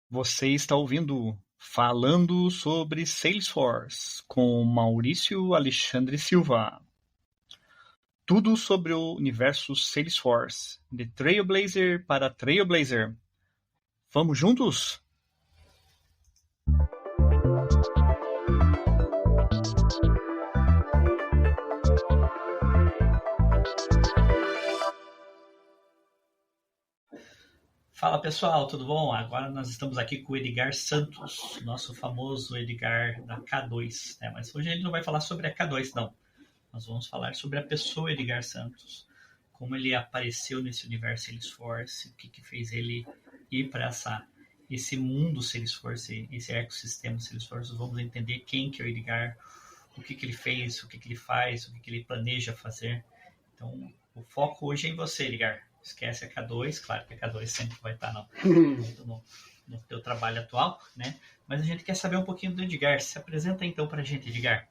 Você está ouvindo Falando sobre Salesforce com Maurício Alexandre Silva. Tudo sobre o universo Salesforce, de Trailblazer para Trailblazer. Vamos juntos? Fala pessoal, tudo bom? Agora nós estamos aqui com o Edgar Santos, nosso famoso Edgar da K2, né? Mas hoje a gente não vai falar sobre a K2, não. Nós vamos falar sobre a pessoa Edgar Santos, como ele apareceu nesse universo Salesforce, o que fez ele ir para esse mundo Salesforce, esse ecossistema Salesforce. Vamos entender quem que é o Edgar, o que ele fez, o que ele faz, o que ele planeja fazer. Então, o foco hoje é em você, Edgar. Esquece a K2, claro que a K2 sempre vai estar no teu trabalho atual, né? Mas a gente quer saber um pouquinho do Edgar. Se apresenta então para a gente, Edgar.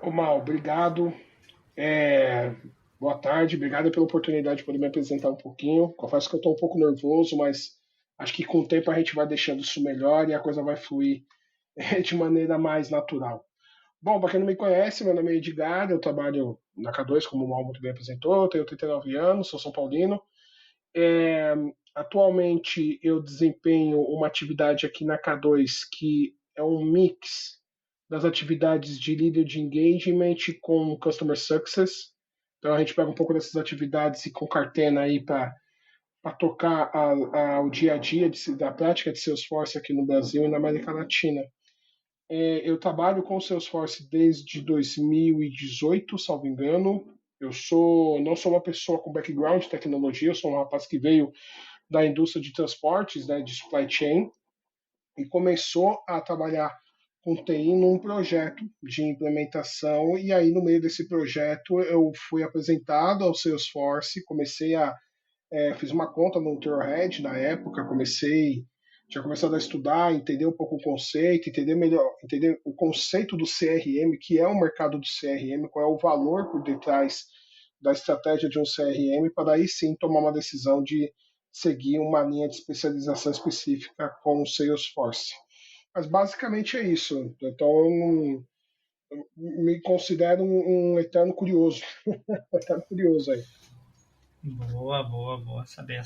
Ô Mal, obrigado. Boa tarde, obrigado pela oportunidade de poder me apresentar um pouquinho. Confesso que eu estou um pouco nervoso, mas acho que com o tempo a gente vai deixando isso melhor e a coisa vai fluir de maneira mais natural. Bom, para quem não me conhece, meu nome é Edgar, eu trabalho na K2, como o Mal muito bem apresentou, tenho 39 anos, sou São Paulino. É, Atualmente eu desempenho uma atividade aqui na K2 que é um mix das atividades de líder de engagement com customer success. Então a gente pega um pouco dessas atividades e concatena aí para tocar o dia a dia da prática de Salesforce aqui no Brasil e na América Latina. Eu trabalho com Salesforce desde 2018, salvo engano. Não sou uma pessoa com background de tecnologia, eu sou um rapaz que veio da indústria de transportes, né, de supply chain, e começou a trabalhar com TI num projeto de implementação, e aí no meio desse projeto eu fui apresentado ao Salesforce, fiz uma conta no Trailhead na época, tinha começado a estudar, entender um pouco o conceito, entender o conceito do CRM, que é o mercado do CRM, qual é o valor por detrás da estratégia de um CRM, para aí sim tomar uma decisão de seguir uma linha de especialização específica com o Salesforce. Mas basicamente é isso. Então eu me considero um eterno curioso. Um eterno curioso aí. Boa saber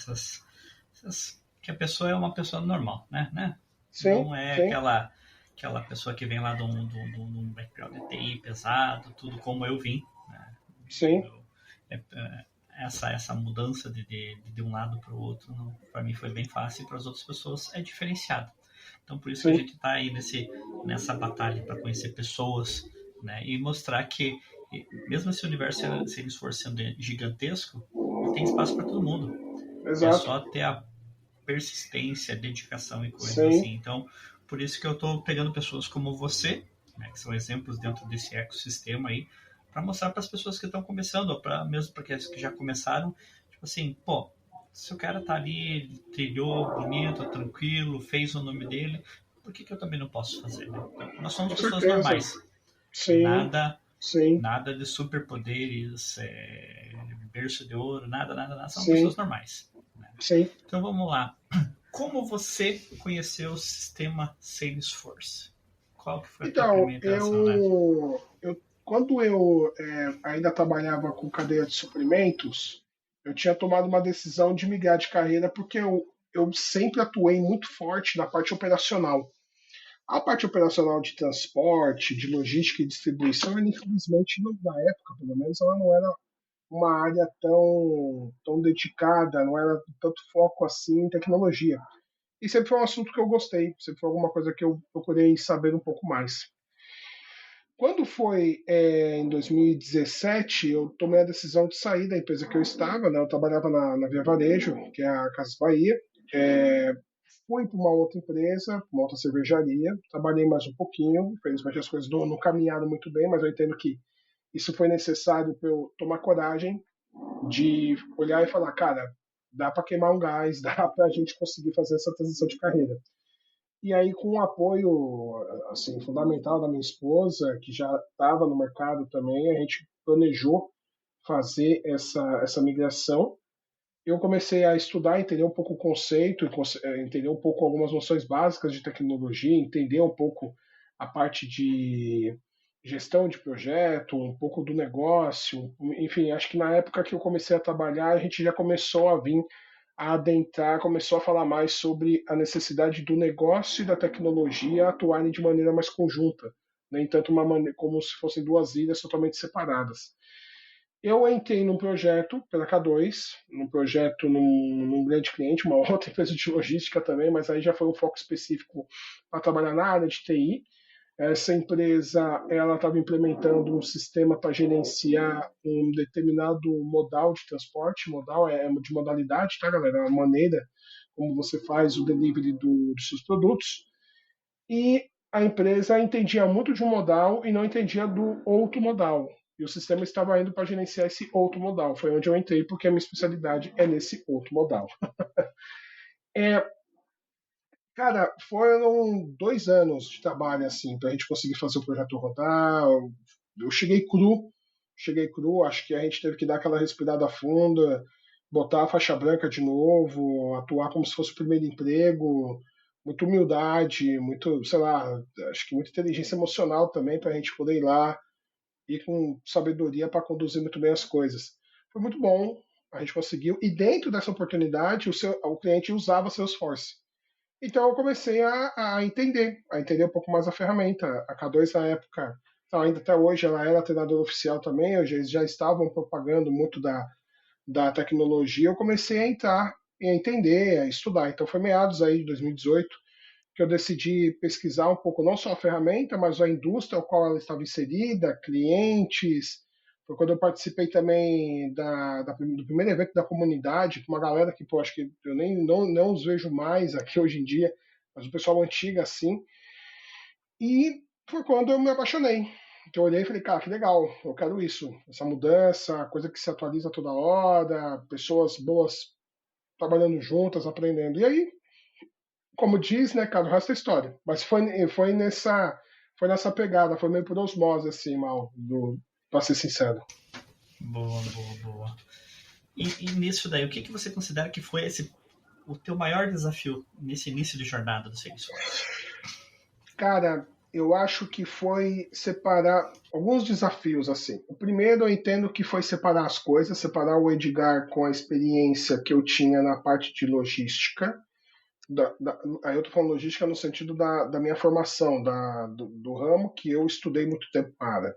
que a pessoa é uma pessoa normal, né? Sim, Não é sim, aquela pessoa que vem lá de um background de TI pesado, tudo como eu vim, né? sim. Essa mudança de um lado para o outro, para mim foi bem fácil e para as outras pessoas é diferenciado. Então, por isso que a Sim. gente está aí nessa batalha para conhecer pessoas, né? E mostrar que, mesmo esse universo se ele for sendo gigantesco, tem espaço para todo mundo. É Exato. só ter a persistência, dedicação e coisas Sim, assim. Então, por isso que eu estou pegando pessoas como você, né, que são exemplos dentro desse ecossistema aí, para mostrar para as pessoas que estão começando, ou mesmo para aqueles que já começaram, tipo assim, pô, se o cara tá ali, trilhou bonito, tranquilo, fez o nome dele, por que eu também não posso fazer, né? Então, nós somos com pessoas certeza. normais. Sim, Nada sim, nada de superpoderes, berço de ouro, nada. São sim, pessoas normais. Né? sim. Então vamos lá. Como você conheceu o sistema Salesforce? Qual que foi a tua Então, primeira interação, né? quando eu ainda trabalhava com cadeia de suprimentos, eu tinha tomado uma decisão de migrar de carreira porque eu sempre atuei muito forte na parte operacional. A parte operacional de transporte, de logística e distribuição, ela, infelizmente, na época, pelo menos, ela não era uma área tão dedicada, não era tanto foco assim em tecnologia. E sempre foi um assunto que eu gostei, sempre foi alguma coisa que eu procurei saber um pouco mais. Quando foi em 2017, eu tomei a decisão de sair da empresa que eu estava, né? Eu trabalhava na Via Varejo, que é a Casas Bahia. É, Fui para uma outra empresa, uma outra cervejaria, trabalhei mais um pouquinho, infelizmente as coisas não caminharam muito bem, mas eu entendo que isso foi necessário para eu tomar coragem de olhar e falar, cara, dá para queimar um gás, dá para a gente conseguir fazer essa transição de carreira. E aí, com o apoio assim, fundamental da minha esposa, que já estava no mercado também, a gente planejou fazer essa migração. eu comecei a estudar, entender um pouco o conceito, entender um pouco algumas noções básicas de tecnologia, entender um pouco a parte de gestão de projeto, um pouco do negócio. Enfim, acho que na época que eu comecei a trabalhar, a gente já começou a vir a adentrar, começou a falar mais sobre a necessidade do negócio e da tecnologia atuarem de maneira mais conjunta, nem tanto como se fossem duas ilhas totalmente separadas. Eu entrei num projeto pela K2, num projeto num grande cliente, uma outra empresa de logística também, mas aí já foi um foco específico para trabalhar na área de TI. Essa empresa ela estava implementando um sistema para gerenciar um determinado modal de transporte. Modal é de modalidade, tá, galera? É a maneira como você faz o delivery dos seus produtos. E a empresa entendia muito de um modal e não entendia do outro modal. E o sistema estava indo para gerenciar esse outro modal. Foi onde eu entrei, porque a minha especialidade é nesse outro modal. É, cara, foram 2 anos de trabalho assim para a gente conseguir fazer o projeto rodar. Eu cheguei cru. Acho que a gente teve que dar aquela respirada funda, botar a faixa branca de novo, atuar como se fosse o primeiro emprego, muita humildade, muito, sei lá, acho que muita inteligência emocional também para a gente poder ir lá e com sabedoria para conduzir muito bem as coisas. Foi muito bom, a gente conseguiu. E dentro dessa oportunidade, o cliente usava Salesforce. Então eu comecei a entender um pouco mais a ferramenta. A K2 na época, então, ainda até hoje, ela era treinadora oficial também, eles já estavam propagando muito da tecnologia. Eu comecei a entrar e a entender, a estudar. Então foi meados aí de 2018 que eu decidi pesquisar um pouco não só a ferramenta, mas a indústria ao qual ela estava inserida, clientes. Foi quando eu participei também do primeiro evento da comunidade, com uma galera que, pô, acho que eu nem não os vejo mais aqui hoje em dia, mas o pessoal antigo assim. E foi quando eu me apaixonei. Então eu olhei e falei, cara, que legal, eu quero isso, essa mudança, coisa que se atualiza toda hora, pessoas boas trabalhando juntas, aprendendo. E aí como diz, né, cara, o resto é história. Mas foi nessa pegada, foi meio por osmose, assim, mal, pra ser sincero. Boa, boa, boa. E nisso daí, o que você considera que foi o teu maior desafio nesse início de jornada do Salesforce? Cara, eu acho que foi separar alguns desafios, assim. O primeiro, eu entendo que foi separar as coisas, separar o Edgar com a experiência que eu tinha na parte de logística. Aí eu tô falando logística no sentido da minha formação, do ramo que eu estudei muito tempo para.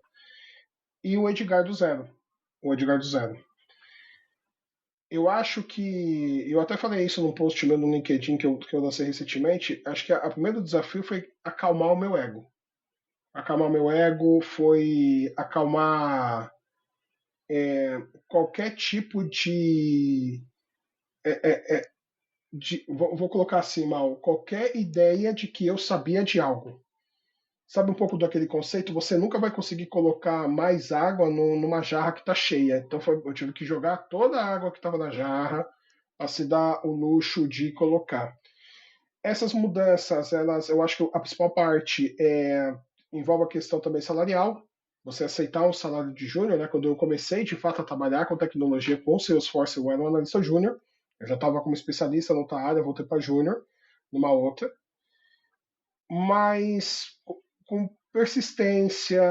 E o Edgar do zero. O Edgar do zero. Eu acho que. Eu até falei isso num post meu no LinkedIn que eu lancei recentemente. Acho que o primeiro desafio foi acalmar o meu ego. Acalmar o meu ego foi acalmar qualquer tipo vou colocar assim, mal. Qualquer ideia de que eu sabia de algo. Sabe um pouco daquele conceito? Você nunca vai conseguir colocar mais água numa jarra que está cheia. Então eu tive que jogar toda a água que estava na jarra para se dar o luxo de colocar. Essas mudanças, eu acho que a principal parte envolve a questão também salarial. Você aceitar um salário de júnior, né? Quando eu comecei de fato a trabalhar com tecnologia com Salesforce, eu era um analista júnior. Eu já estava como especialista na outra área, voltei para júnior numa outra. Mas com persistência,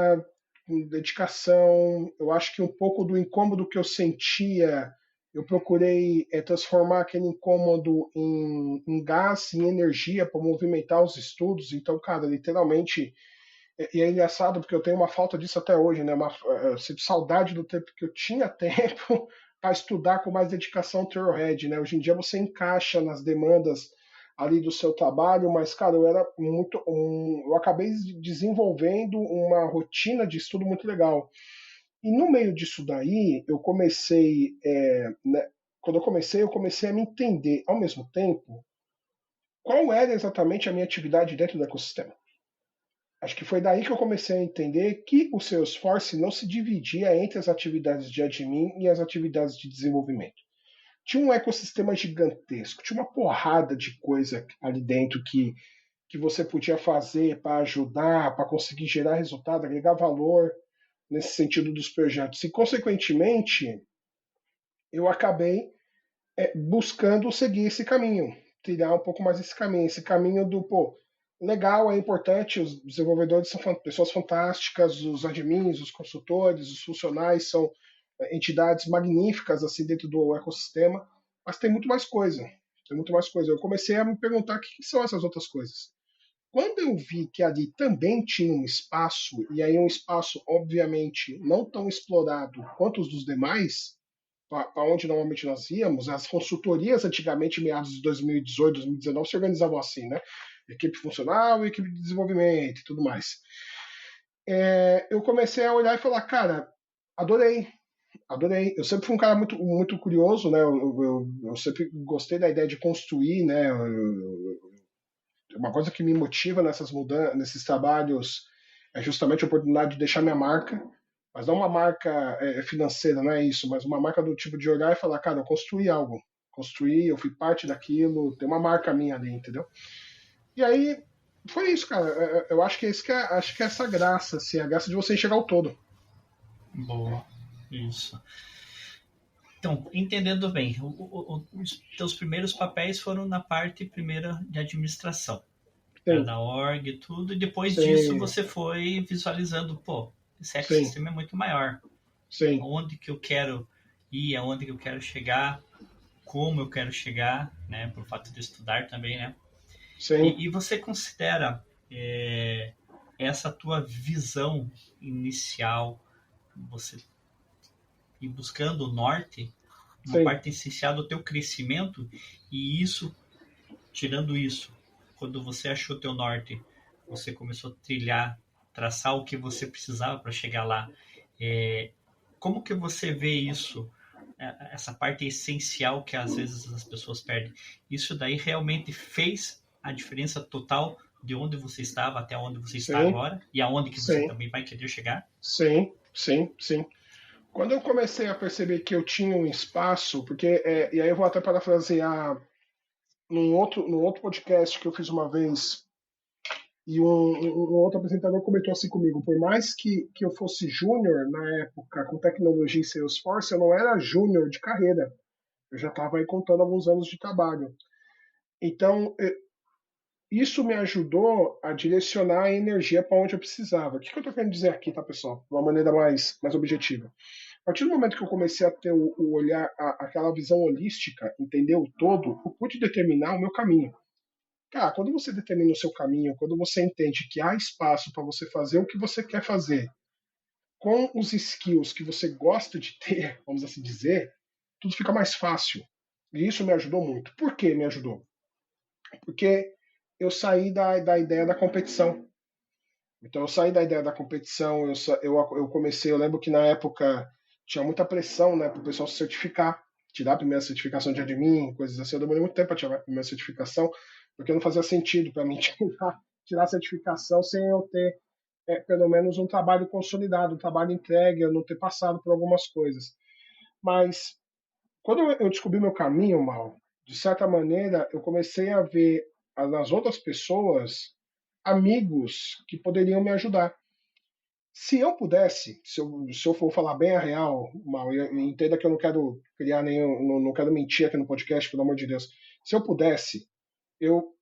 com dedicação, eu acho que um pouco do incômodo que eu sentia, eu procurei transformar aquele incômodo em gás, em energia para movimentar os estudos. Então, cara, literalmente, e é engraçado porque eu tenho uma falta disso até hoje, né? Eu sinto saudade do tempo que eu tinha tempo para estudar com mais dedicação Trailhead, né? Hoje em dia você encaixa nas demandas ali do seu trabalho, mas, cara, eu era muito. Eu acabei desenvolvendo uma rotina de estudo muito legal. E no meio disso daí, eu comecei. Né, quando eu comecei a me entender ao mesmo tempo qual era exatamente a minha atividade dentro do ecossistema. Acho que foi daí que eu comecei a entender que o Salesforce não se dividia entre as atividades de admin e as atividades de desenvolvimento. Tinha um ecossistema gigantesco, tinha uma porrada de coisa ali dentro que você podia fazer para ajudar, para conseguir gerar resultado, agregar valor nesse sentido dos projetos. E, consequentemente, eu acabei buscando seguir esse caminho, trilhar um pouco mais esse caminho do, pô, legal, é importante, os desenvolvedores são pessoas fantásticas, os admins, os consultores, os funcionais são entidades magníficas assim dentro do ecossistema, mas tem muito mais coisa. Tem muito mais coisa. Eu comecei a me perguntar o que são essas outras coisas. Quando eu vi que ali também tinha um espaço, e aí um espaço, obviamente, não tão explorado quanto os dos demais, para onde normalmente nós íamos, as consultorias antigamente, meados de 2018, 2019, se organizavam assim, né? Equipe funcional, equipe de desenvolvimento e tudo mais. Eu comecei a olhar e falar, cara, adorei, adorei. Eu sempre fui um cara muito, muito curioso, né? Eu sempre gostei da ideia de construir, né? Uma coisa que me motiva nessas mudanças, nesses trabalhos, é justamente a oportunidade de deixar minha marca, mas não uma marca financeira, não é isso, mas uma marca do tipo de olhar e falar, cara, eu construí algo, construí, eu fui parte daquilo, tem uma marca minha ali, entendeu? E aí foi isso, cara. Eu acho que é isso que acho que é essa graça, assim, a graça de você enxergar o todo. Boa. Isso. Então, entendendo bem, os teus primeiros papéis foram na parte primeira de administração, era Sim, da org e tudo, e depois disso sim, você foi visualizando, pô, esse sim, ecossistema é muito maior. sim, Aonde que eu quero ir, aonde que eu quero chegar, como eu quero chegar, né, por fato de estudar também, né? sim, E você considera essa tua visão inicial, você ir buscando o norte, uma sim, parte essencial do teu crescimento, e isso, tirando isso, quando você achou teu norte, você começou a trilhar, traçar o que você precisava para chegar lá. É, como que você vê isso, essa parte essencial que às vezes as pessoas perdem? Isso daí realmente fez a diferença total de onde você estava até onde você está sim, agora e aonde que você sim, também vai querer chegar? sim, sim, sim. Quando eu comecei a perceber que eu tinha um espaço, porque, e aí eu vou até parafrasear num outro podcast que eu fiz uma vez, e um outro apresentador comentou assim comigo, por mais que eu fosse júnior na época com tecnologia e Salesforce, eu não era júnior de carreira, eu já estava aí contando alguns anos de trabalho. Então, isso me ajudou a direcionar a energia para onde eu precisava. O que eu estou querendo dizer aqui, tá, pessoal? De uma maneira mais objetiva. A partir do momento que eu comecei a ter o olhar, aquela visão holística, entender o todo, eu pude determinar o meu caminho. Cara, quando você determina o seu caminho, quando você entende que há espaço para você fazer o que você quer fazer, com os skills que você gosta de ter, vamos assim dizer, tudo fica mais fácil. E isso me ajudou muito. Por que me ajudou? Porque eu saí da ideia da competição. Então eu saí da ideia da competição, eu comecei, eu lembro que na época tinha muita pressão, né, para o pessoal se certificar, tirar a primeira certificação de admin, coisas assim. Eu demorei muito tempo para tirar a primeira certificação, porque não fazia sentido para mim tirar a certificação sem eu ter pelo menos um trabalho consolidado, um trabalho entregue, eu não ter passado por algumas coisas. Mas quando eu descobri meu caminho, Mal, de certa maneira eu comecei a ver nas outras pessoas amigos que poderiam me ajudar. Se eu pudesse, se eu for falar bem a real, Mal, e entenda que eu não quero criar nenhum, não quero mentir aqui no podcast, pelo amor de Deus. Se eu pudesse, eu,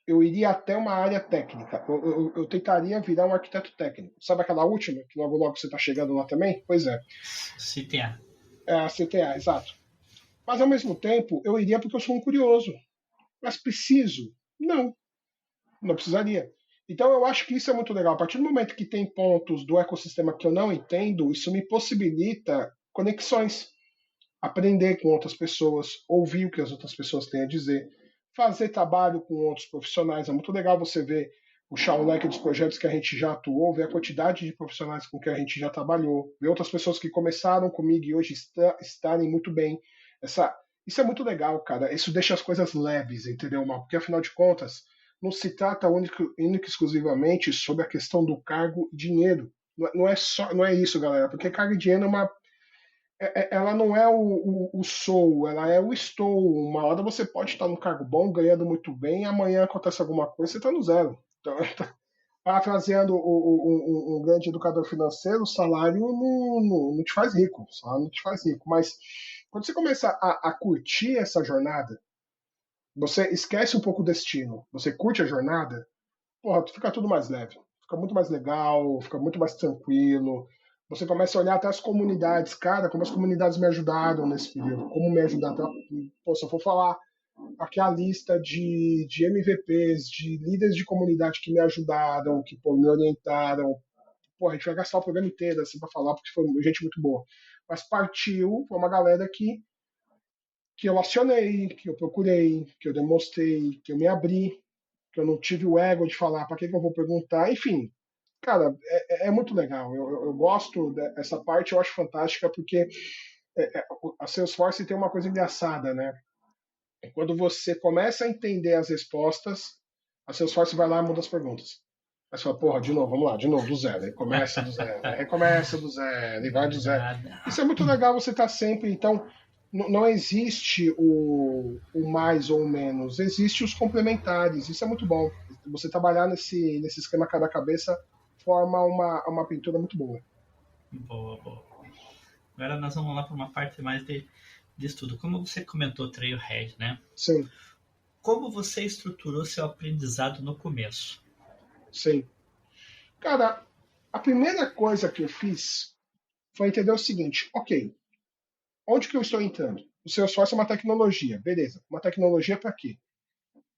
eu iria até uma área técnica. Eu tentaria virar um arquiteto técnico. Sabe aquela última, que logo logo você está chegando lá também? Pois é, CTA. é a CTA, exato. Mas ao mesmo tempo, eu iria porque eu sou um curioso. Mas preciso? Não, não precisaria. Então eu acho que isso é muito legal. A partir do momento que tem pontos do ecossistema que eu não entendo, isso me possibilita conexões, aprender com outras pessoas, ouvir o que as outras pessoas têm a dizer, fazer trabalho com outros profissionais. É muito legal você ver puxar o leque dos projetos que a gente já atuou, ver a quantidade de profissionais com que a gente já trabalhou, ver outras pessoas que começaram comigo e hoje estarem muito bem. Isso é muito legal, cara. Isso deixa as coisas leves, entendeu, Mal? Porque afinal de contas, não se trata único e exclusivamente sobre a questão do cargo e dinheiro. Não é isso, galera, porque cargo e dinheiro ela não é o sou, ela é o estou. Uma hora você pode estar num cargo bom, ganhando muito bem, e amanhã acontece alguma coisa, você está no zero. Então, parafraseando um grande educador financeiro, o salário não te faz rico, o salário não te faz rico, mas Quando você começa a curtir essa jornada, você esquece um pouco o destino, você curte a jornada, porra, fica tudo mais leve. Fica muito mais legal, fica muito mais tranquilo. Você começa a olhar até as comunidades, cara, como as comunidades me ajudaram nesse período, como me ajudaram. Pô, se eu for falar aqui a lista de MVPs, de líderes de comunidade que me ajudaram, que pô, me orientaram, pô, a gente vai gastar o programa inteiro assim para falar, porque foi gente muito boa. Mas partiu, foi uma galera que eu acionei, que eu procurei, que eu demonstrei, que eu me abri, que eu não tive o ego de falar para que eu vou perguntar, enfim. Cara, é muito legal. Eu gosto dessa parte, eu acho fantástica, porque a Salesforce tem uma coisa engraçada, né? Quando você começa a entender as respostas, a Salesforce vai lá e muda as perguntas. Aí você fala, porra, de novo, vamos lá, de novo, do zero. Aí começa do zero, aí recomeça do zero, e vai do zero. Isso é muito legal, você tá sempre. Então, não existe o mais ou o menos, existe os complementares. Isso é muito bom. Você trabalhar nesse esquema quebra-cabeça forma uma pintura muito boa. Boa, boa. Agora nós vamos lá para uma parte mais de estudo. Como você comentou Trailhead, né? Sim. Como você estruturou seu aprendizado no começo? Sim. Cara, a primeira coisa que eu fiz foi entender o seguinte, ok, onde que eu estou entrando? O Salesforce é uma tecnologia, beleza. Uma tecnologia para quê?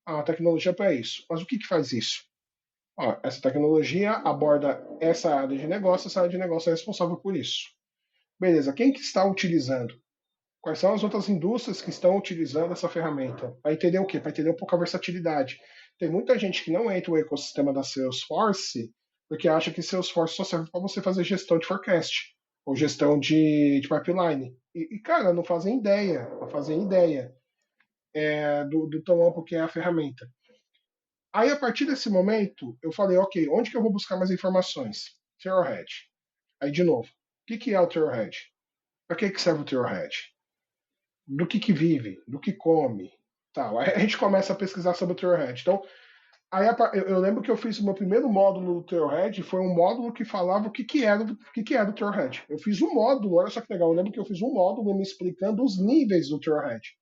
Ah, uma tecnologia para isso. Mas o que faz isso? Ó, essa tecnologia aborda essa área de negócio, essa área de negócio é responsável por isso. Beleza, quem que está utilizando? Quais são as outras indústrias que estão utilizando essa ferramenta? Para entender o quê? Para entender um pouco a versatilidade. Tem muita gente que não entra no ecossistema da Salesforce porque acha que Salesforce só serve para você fazer gestão de forecast ou gestão de pipeline. Cara, não fazem ideia, do tão amplo que é a ferramenta. Aí, a partir desse momento, eu falei, ok, onde que eu vou buscar mais informações? Trailhead. Aí, de novo, o que é o Trailhead? Para que serve o Trailhead? Do que vive? Do que come? Tal. Aí a gente começa a pesquisar sobre o Trailhead. Então, aí eu lembro que eu fiz o meu primeiro módulo do Trailhead, foi um módulo que falava o que era o Trailhead. Eu fiz um módulo, olha só que legal, eu lembro que eu fiz um módulo me explicando os níveis do Trailhead.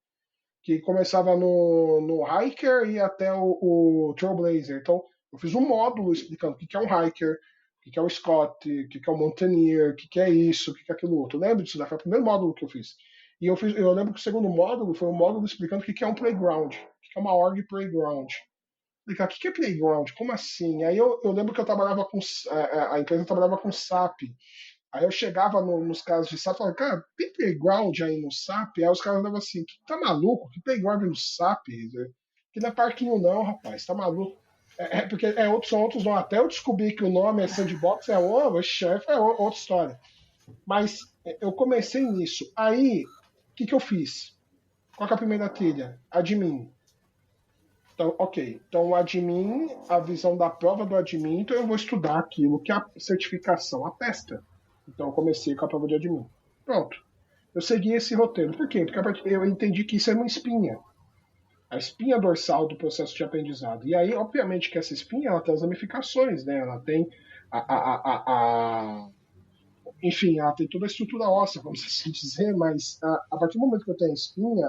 Que começava no Hiker e até o Trailblazer. Então, eu fiz um módulo explicando o que é um Hiker, o que é o Scott, o que é o Mountaineer, o que é isso, o que é aquilo outro. Eu lembro disso, foi o primeiro módulo que eu fiz. E eu lembro que o segundo módulo foi um módulo explicando o que é um Playground, o que é uma org Playground. Explicar o que é Playground, como assim? Aí eu lembro que eu trabalhava com. A empresa trabalhava com SAP. Aí eu chegava nos casos de SAP e falava, cara, tem playground aí no SAP? Aí os caras davam assim, tá maluco? Que playground no SAP? Que não é parquinho não, rapaz, tá maluco? Porque são outros nomes. Até eu descobri que o nome é sandbox, é outra história. Mas eu comecei nisso. Aí, o que eu fiz? Qual que é a primeira trilha? Admin. Então, ok. Então, o admin, a visão da prova do admin, então eu vou estudar aquilo que é a certificação atesta. Então, eu comecei com a prova de admin. Pronto. Eu segui esse roteiro. Por quê? Porque eu entendi que isso é uma espinha. A espinha dorsal do processo de aprendizado. E aí, obviamente, que essa espinha ela tem as ramificações, né? Ela tem enfim, ela tem toda a estrutura óssea, vamos assim dizer, mas a partir do momento que eu tenho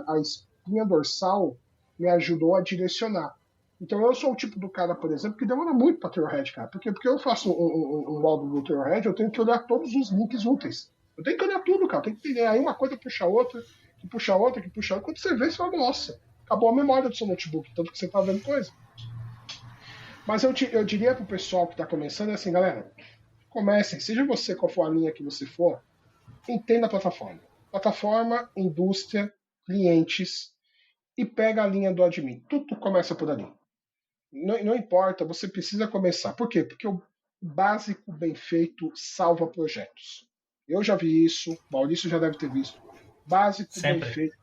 a espinha dorsal me ajudou a direcionar. Então eu sou o tipo do cara, por exemplo, que demora muito para Trailhead, cara. Porque eu faço um módulo do Trailhead, eu tenho que olhar todos os links úteis. Eu tenho que olhar tudo, cara. Eu tenho que entender. Aí uma coisa puxa a outra, que puxa a outra, que puxa a outra. Quando você vê, você fala, nossa, acabou a memória do seu notebook, tanto que você tá vendo coisa. Mas eu diria pro pessoal que tá começando assim, galera, comecem, seja você qual for a linha que você for, entenda a plataforma. Plataforma, indústria, clientes, e pega a linha do admin. Tudo começa por ali. Não importa, você precisa começar. Por quê? Porque o básico bem feito salva projetos. Eu já vi isso, Maurício já deve ter visto. Básico Sempre. bem feito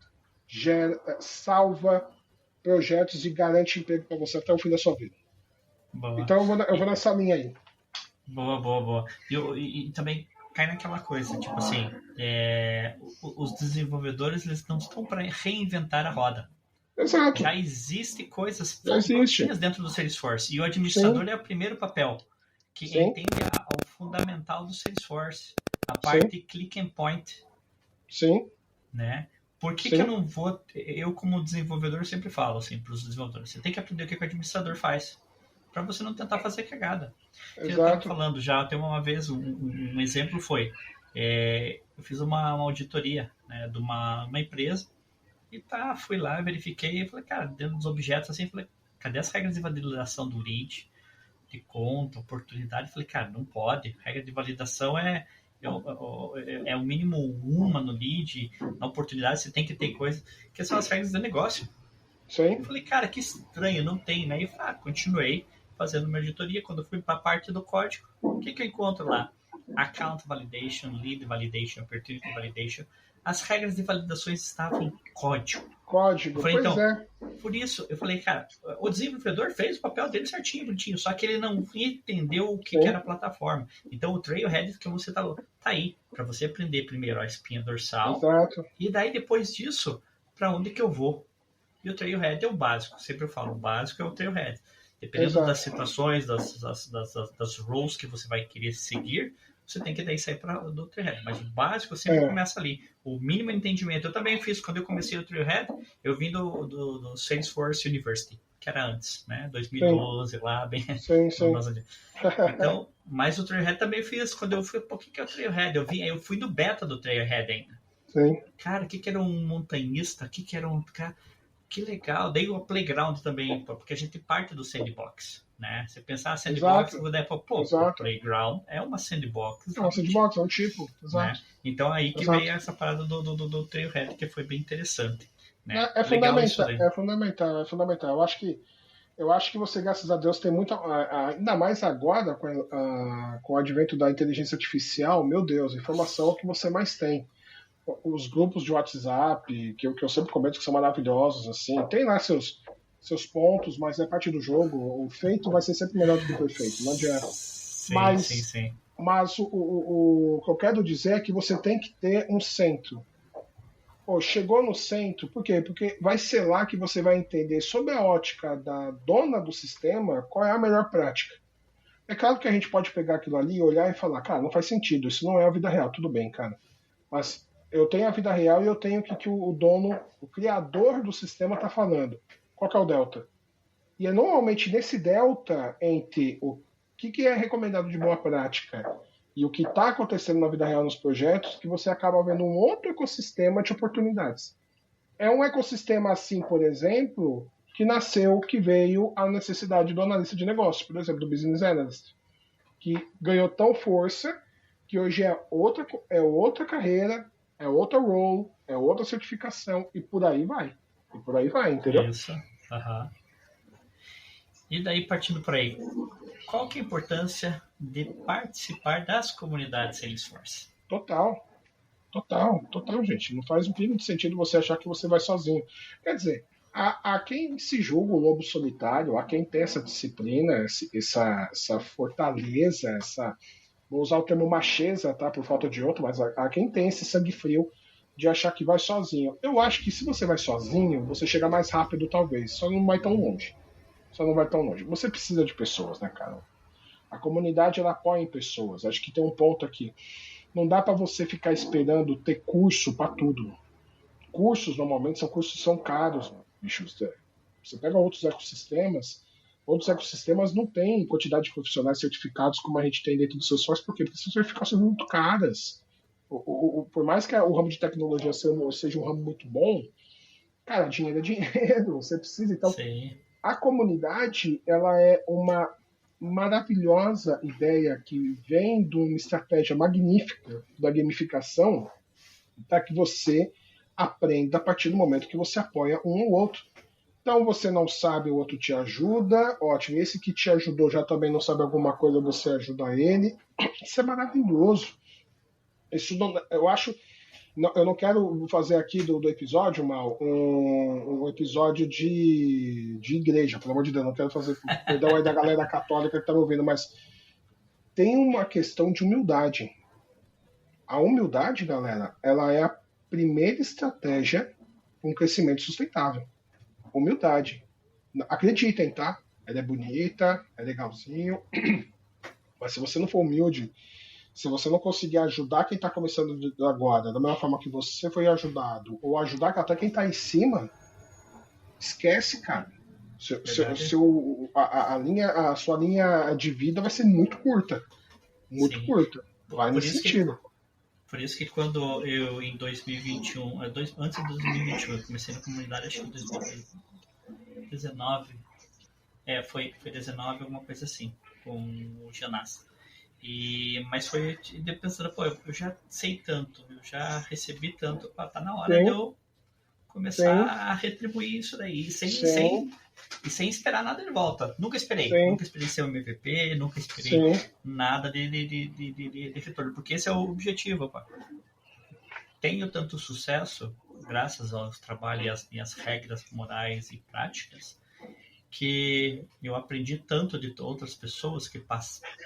salva projetos e garante emprego para você até o fim da sua vida. Boa. Então eu vou nessa linha aí. Boa. E também cai naquela coisa, tipo assim, os desenvolvedores eles não estão para reinventar a roda. Exato. Já existe coisas prontinhas dentro do Salesforce. E o administrador Sim. é o primeiro papel, que Sim. entende o fundamental do Salesforce, a parte click and point. Sim. Né? Por que que eu não vou... Eu, como desenvolvedor, sempre falo assim para os desenvolvedores, você tem que aprender o que o administrador faz, para você não tentar fazer cagada. Que eu estava Exato. falando já, tem uma vez, um exemplo foi, eu fiz uma auditoria, né, de uma empresa, e tá, fui lá, verifiquei, e falei, cara, dentro dos objetos, assim, falei, cadê as regras de validação do lead, de conta, oportunidade? Falei, cara, não pode, regra de validação é o mínimo uma no lead, na oportunidade você tem que ter coisa, que são as regras do negócio. Eu Sim. falei, cara, que estranho, não tem, né? E continuei fazendo minha auditoria. Quando eu fui para a parte do código, o que eu encontro lá? Account validation, lead validation, opportunity validation. As regras de validações estavam em código. Eu Código, falei, pois então, é. por isso, eu falei, cara, o desenvolvedor fez o papel dele certinho, bonitinho, só que ele não entendeu o que era a plataforma. Então, o Trailhead que você tá aí, para você aprender primeiro a espinha dorsal, Exato. e daí depois disso, para onde que eu vou? E o Trailhead é o básico. Sempre eu falo, o básico é o Trailhead. Dependendo das situações, das roles que você vai querer seguir, você tem que daí sair do Trailhead. Mas o básico sempre começa ali. O mínimo entendimento. Eu também fiz, quando eu comecei o Trailhead, eu vim do Salesforce University, que era antes, né? 2012, lá, bem... Sim. Então, mas o Trailhead também fiz. Quando eu fui, o que é o Trailhead? Eu fui do beta do Trailhead ainda. Sim. Cara, o que era um montanhista? O que era um... Que legal, dei o playground também, porque a gente parte do sandbox, né? Você pensar sandbox, o playground é uma sandbox. É uma sandbox, é um tipo, exato. Né? Então aí que veio essa parada do Trailhead, que foi bem interessante. Né? É fundamental. Eu acho que você, graças a Deus, tem muita. Ainda mais agora, com o advento da inteligência artificial, meu Deus, informação é o que você mais tem. Os grupos de WhatsApp, que eu sempre comento que são maravilhosos, assim, tem lá seus pontos, mas é parte do jogo. O feito vai ser sempre melhor do que o perfeito, não adianta. Sim. Mas o que eu quero dizer é que você tem que ter um centro. Chegou no centro, por quê? Porque vai ser lá que você vai entender, sob a ótica da dona do sistema, qual é a melhor prática. É claro que a gente pode pegar aquilo ali, olhar e falar, cara, não faz sentido, isso não é a vida real, tudo bem, cara. Mas eu tenho a vida real e eu tenho o que o dono, o criador do sistema está falando. Qual que é o delta? E é normalmente nesse delta entre o que é recomendado de boa prática e o que está acontecendo na vida real nos projetos que você acaba vendo um outro ecossistema de oportunidades. É um ecossistema assim, por exemplo, que veio a necessidade do analista de negócio, por exemplo, do business analyst, que ganhou tão força que hoje é outra carreira, é outra role, é outra certificação e por aí vai. Entendeu? Isso. Uhum. E daí, partindo por aí, qual que é a importância de participar das comunidades Salesforce? Total, gente. Não faz um pingo de sentido você achar que você vai sozinho. Quer dizer, há quem se julga o lobo solitário, há quem tem essa disciplina, essa fortaleza, vou usar o termo macheza, tá? Por falta de outro, mas há quem tem esse sangue frio de achar que vai sozinho. Eu acho que se você vai sozinho, você chega mais rápido, talvez. Só não vai tão longe. Você precisa de pessoas, né, cara? A comunidade, ela apoia em pessoas. Acho que tem um ponto aqui. Não dá para você ficar esperando ter curso para tudo. Cursos, normalmente, são caros, bicho. Você pega outros ecossistemas não têm quantidade de profissionais certificados como a gente tem dentro do Salesforce. Por quê? Porque essas certificações são muito caras. Por mais que o ramo de tecnologia seja um ramo muito bom, cara, dinheiro é dinheiro. Você precisa. Então, Sim. A comunidade, ela é uma maravilhosa ideia que vem de uma estratégia magnífica da gamificação para que você aprenda a partir do momento que você apoia um ou outro. Então você não sabe, o outro te ajuda, ótimo. Esse que te ajudou já também não sabe alguma coisa, você ajuda ele. Isso é maravilhoso. Isso não, eu acho. Eu não quero fazer aqui do episódio, Mal, um episódio de igreja, pelo amor de Deus, não quero fazer perdão aí da galera católica que está me ouvindo, mas tem uma questão de humildade. A humildade, galera, ela é a primeira estratégia para um crescimento sustentável. Humildade. Acreditem, tá? Ela é bonita, é legalzinho, mas se você não for humilde, Se você não conseguir ajudar quem está começando agora, da mesma forma que você foi ajudado, ou ajudar até quem está em cima, esquece, cara. A sua linha de vida vai ser muito curta. Muito Sim. curta. Vai Por nesse isso que, sentido. por isso que quando eu, em 2021, antes de 2021, eu comecei na comunidade, acho que em 2019, foi 19, alguma coisa assim, com o Janás. Mas foi pensando, pô, eu já sei tanto, eu já recebi tanto, pá, tá na hora de Sim, eu começar sim, a retribuir isso daí, sim, sem esperar nada de volta. sim, Nunca esperei ser um MVP, nunca esperei sim. nada de retorno, porque esse é o objetivo, pá. Tenho tanto sucesso, graças ao trabalho e às minhas regras morais e práticas, que eu aprendi tanto de outras pessoas que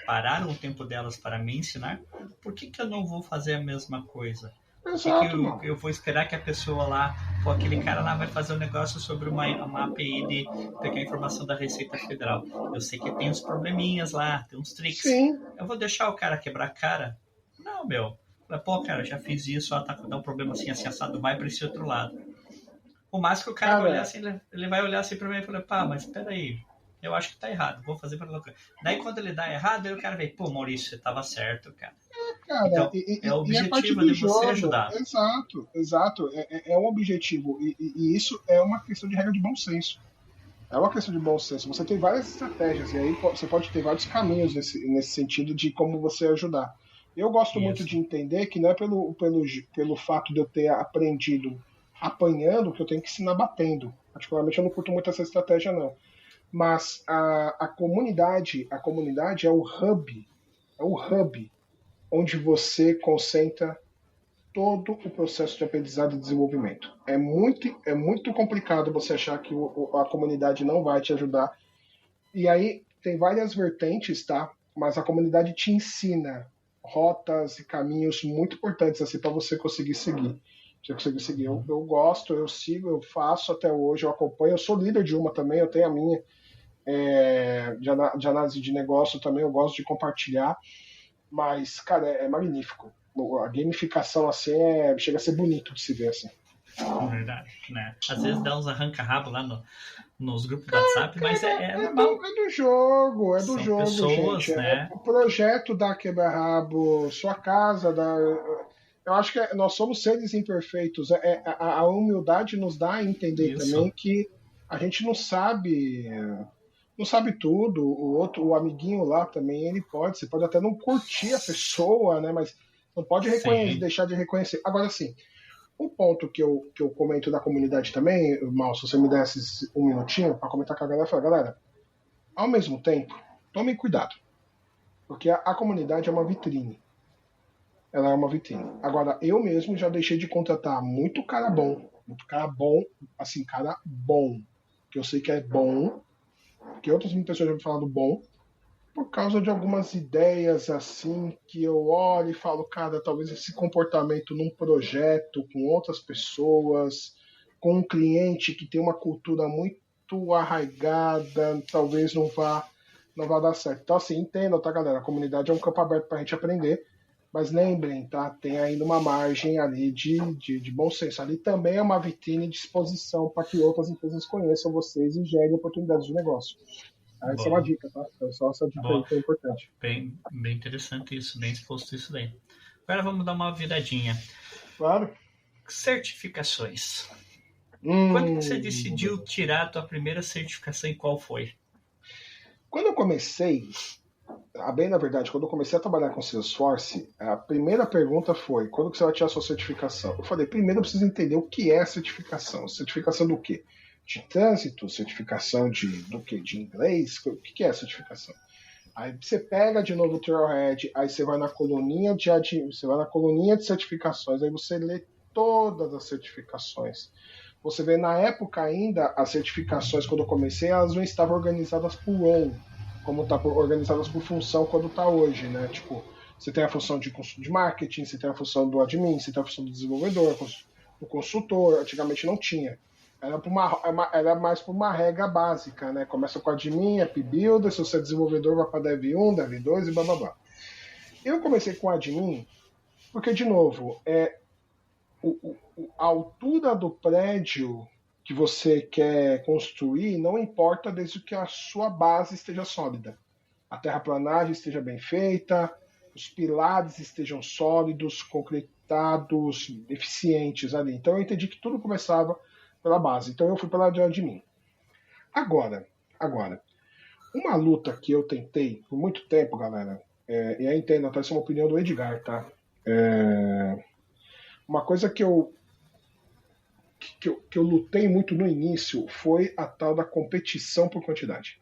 pararam o tempo delas para me ensinar, por que eu não vou fazer a mesma coisa? Por que Exato, mano. eu vou esperar que a pessoa lá, pô, aquele cara lá vai fazer um negócio sobre uma API de pegar informação da Receita Federal? Eu sei que tem uns probleminhas lá, tem uns tricks. Sim, Eu vou deixar o cara quebrar a cara? Não, meu. Pô, cara, já fiz isso, tá com um problema assim, assim, assado, vai para esse outro lado. O máximo que o cara vai olhar cara, assim, ele vai olhar assim pra mim e falar, pá, mas peraí, eu acho que tá errado, vou fazer pra loucura. Daí quando ele dá errado, aí o cara vem, pô, Maurício, você tava certo, cara. cara, Então, é o e é parte objetivo do de você jogo. ajudar. Exato, exato. É um objetivo. E isso é uma questão de regra de bom senso. É uma questão de bom senso. Você tem várias estratégias, e aí você pode ter vários caminhos nesse sentido de como você ajudar. Eu gosto muito Isso. de entender que não é pelo fato de eu ter aprendido apanhando que eu tenho que ensinar batendo. Particularmente eu não curto muito essa estratégia, não. Mas a comunidade é o hub onde você concentra todo o processo de aprendizado e desenvolvimento. É muito complicado você achar que a comunidade não vai te ajudar. E aí tem várias vertentes, tá? Mas a comunidade te ensina rotas e caminhos muito importantes assim para você conseguir seguir. Você conseguir seguir. Eu gosto, eu sigo, eu faço até hoje, eu acompanho. Eu sou líder de uma também, eu tenho a minha de análise de negócio também, eu gosto de compartilhar. Mas, cara, é magnífico. A gamificação assim chega a ser bonito de se ver assim. Verdade, né? Às vezes dá uns arranca-rabo lá nos grupos do WhatsApp, mas Cara, é normal. é do São jogo, gente. pessoas, né? O projeto da Quebra-Rabo, sua casa, eu acho que nós somos seres imperfeitos. A humildade nos dá a entender também Isso. que a gente não sabe tudo. O amiguinho lá também, você pode até não curtir a pessoa, né? Mas não pode Sim. deixar de reconhecer. Agora, sim, um ponto que eu comento da comunidade também, Mal, se você me desse um minutinho para comentar com a galera, fala, galera, ao mesmo tempo, tomem cuidado, porque a comunidade é uma vitrine. Ela é uma vitrine. Agora, eu mesmo já deixei de contratar muito cara bom, assim, cara bom, que eu sei que é bom, que outras pessoas já me falaram bom, por causa de algumas ideias assim que eu olho e falo, cara, talvez esse comportamento num projeto com outras pessoas, com um cliente que tem uma cultura muito arraigada, talvez não vá dar certo. Então, assim, entenda, tá, galera? A comunidade é um campo aberto para a gente aprender, mas lembrem, tá? Tem ainda uma margem ali de bom senso. Ali também é uma vitrine de exposição para que outras empresas conheçam vocês e gerem oportunidades de negócio. Essa é uma Boa. dica, tá? É só essa dica aí Boa. que é importante. Bem interessante isso, bem exposto isso daí. Agora vamos dar uma viradinha. Claro. Certificações. Quando você Hum, decidiu tirar a tua primeira certificação e qual foi? Quando eu comecei, bem na verdade, quando eu comecei a trabalhar com Salesforce, a primeira pergunta foi: quando que você vai tirar a sua certificação? Eu falei: primeiro eu preciso entender o que é certificação. Certificação do quê? De trânsito? Certificação do quê? De inglês? O que é certificação? Aí você pega de novo o Trailhead, aí você vai na coluninha de certificações, aí você lê todas as certificações. Você vê, na época ainda, as certificações, quando eu comecei, elas não estavam organizadas por role, como tá organizadas por função quando está hoje, né? Tipo, você tem a função de marketing, você tem a função do admin, você tem a função do desenvolvedor, do consultor, antigamente não tinha. Era mais por uma regra básica, né? Começa com admin, app builder, se você é desenvolvedor vai para dev 1, dev 2 e blá blá blá. Eu comecei com admin porque, de novo, a altura do prédio que você quer construir não importa desde que a sua base esteja sólida. A terraplanagem esteja bem feita, os pilares estejam sólidos, concretados, eficientes ali. Então eu entendi que tudo começava pela base. Então eu fui pela de mim. Agora, uma luta que eu tentei por muito tempo, galera, e aí entendo, até essa é uma opinião do Edgar, tá? Uma coisa que eu lutei muito no início foi a tal da competição por quantidade.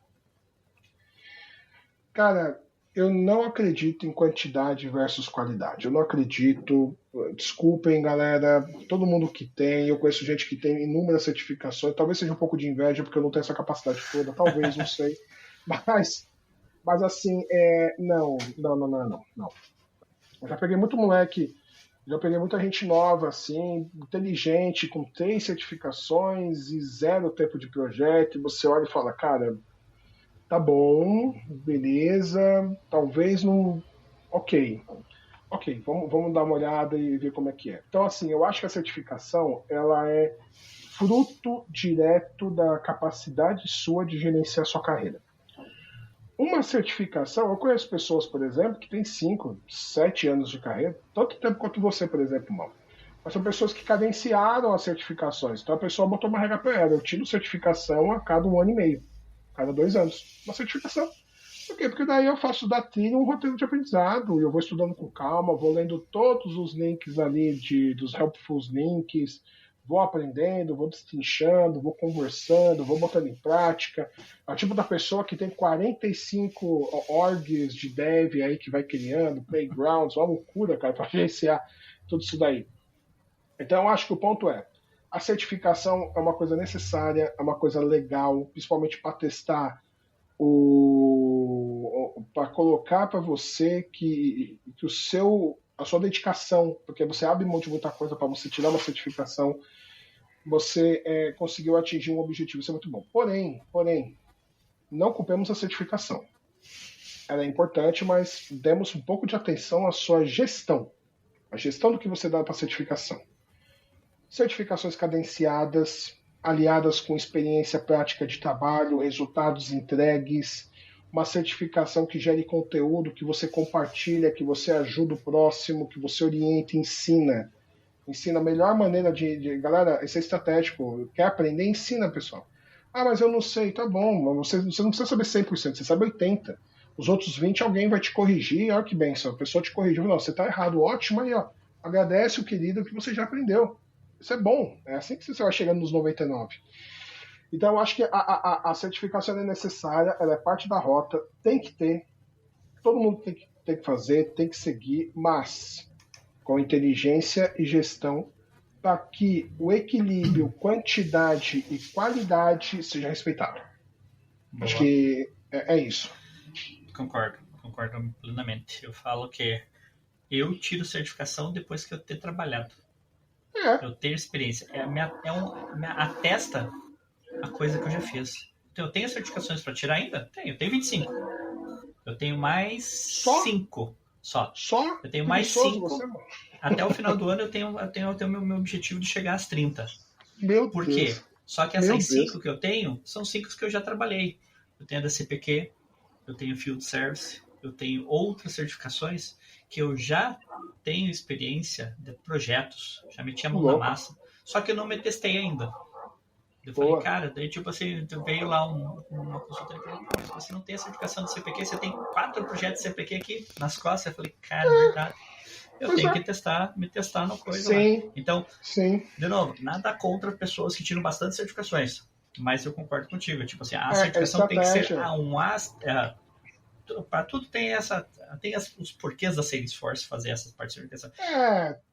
Cara, eu não acredito em quantidade versus qualidade. Eu não acredito. Desculpem, galera. Todo mundo que tem, eu conheço gente que tem inúmeras certificações. Talvez seja um pouco de inveja, porque eu não tenho essa capacidade toda. Talvez, não sei. Mas assim, não. Eu já peguei muito moleque. Já peguei muita gente nova, assim, inteligente, com 3 certificações e 0 tempo de projeto. E você olha e fala, cara, tá bom, beleza, talvez não. Ok, vamos dar uma olhada e ver como é que é. Então, assim, eu acho que a certificação ela é fruto direto da capacidade sua de gerenciar a sua carreira. Uma certificação, eu conheço pessoas, por exemplo, que têm 5, 7 anos de carreira, tanto tempo quanto você, por exemplo, mal. Mas são pessoas que cadenciaram as certificações. Então a pessoa botou uma regra para ela. Eu tiro certificação a cada 1 ano e meio, cada 2 anos. Uma certificação. Por quê? Porque daí eu faço da trilha um roteiro de aprendizado. E eu vou estudando com calma, vou lendo todos os links ali dos helpful links, vou aprendendo, vou destrinchando, vou conversando, vou botando em prática. É o tipo da pessoa que tem 45 orgs de dev aí que vai criando, playgrounds, uma loucura, cara, para gerenciar tudo isso daí. Então, eu acho que o ponto a certificação é uma coisa necessária, é uma coisa legal, principalmente para testar para colocar para você que a sua dedicação, porque você abre mão de muita coisa para você tirar uma certificação, você conseguiu atingir um objetivo, isso é muito bom. Porém, não culpemos a certificação. Ela é importante, mas demos um pouco de atenção à sua gestão. A gestão do que você dá para a certificação. Certificações cadenciadas, aliadas com experiência prática de trabalho, resultados entregues, uma certificação que gere conteúdo, que você compartilha, que você ajuda o próximo, que você orienta e ensina. Ensina a melhor maneira Galera, isso é estratégico. Quer aprender? Ensina, pessoal. Ah, mas eu não sei. Tá bom, você não precisa saber 100%, você sabe 80%. Os outros 20% alguém vai te corrigir. Olha que benção, a pessoa te corrigiu. Não, você está errado. Ótimo aí, ó. Agradece o querido que você já aprendeu. Isso é bom. É assim que você vai chegando nos 99%. Então, eu acho que a certificação é necessária, ela é parte da rota, tem que ter, todo mundo tem que fazer, tem que seguir, mas com inteligência e gestão para que o equilíbrio, quantidade e qualidade seja respeitado. Boa. Acho que é isso. Concordo plenamente. Eu falo que eu tiro certificação depois que eu ter trabalhado. Eu ter experiência. Atesta a coisa que eu já fiz. Então, eu tenho certificações para tirar ainda? Tenho 25. Eu tenho mais 5 só. Eu tenho mais 5. Até o final do ano eu tenho meu objetivo de chegar às 30. Por quê? Só que essas 5 que eu tenho são 5 que eu já trabalhei. Eu tenho a da CPQ, eu tenho Field Service, eu tenho outras certificações que eu já tenho experiência de projetos, já meti a mão na massa, só que eu não me testei ainda. Eu falei, cara, daí tipo assim, veio lá uma consultoria e falou, mas você não tem a certificação de CPQ, você tem 4 projetos de CPQ aqui nas costas. Eu falei, cara, é verdade. Eu tenho que me testar na coisa lá. Então, de novo, nada contra pessoas que tiram bastante certificações, mas eu concordo contigo, tipo assim, a certificação tem que ser para tudo tem os porquês da Salesforce fazer essas partes de certificação.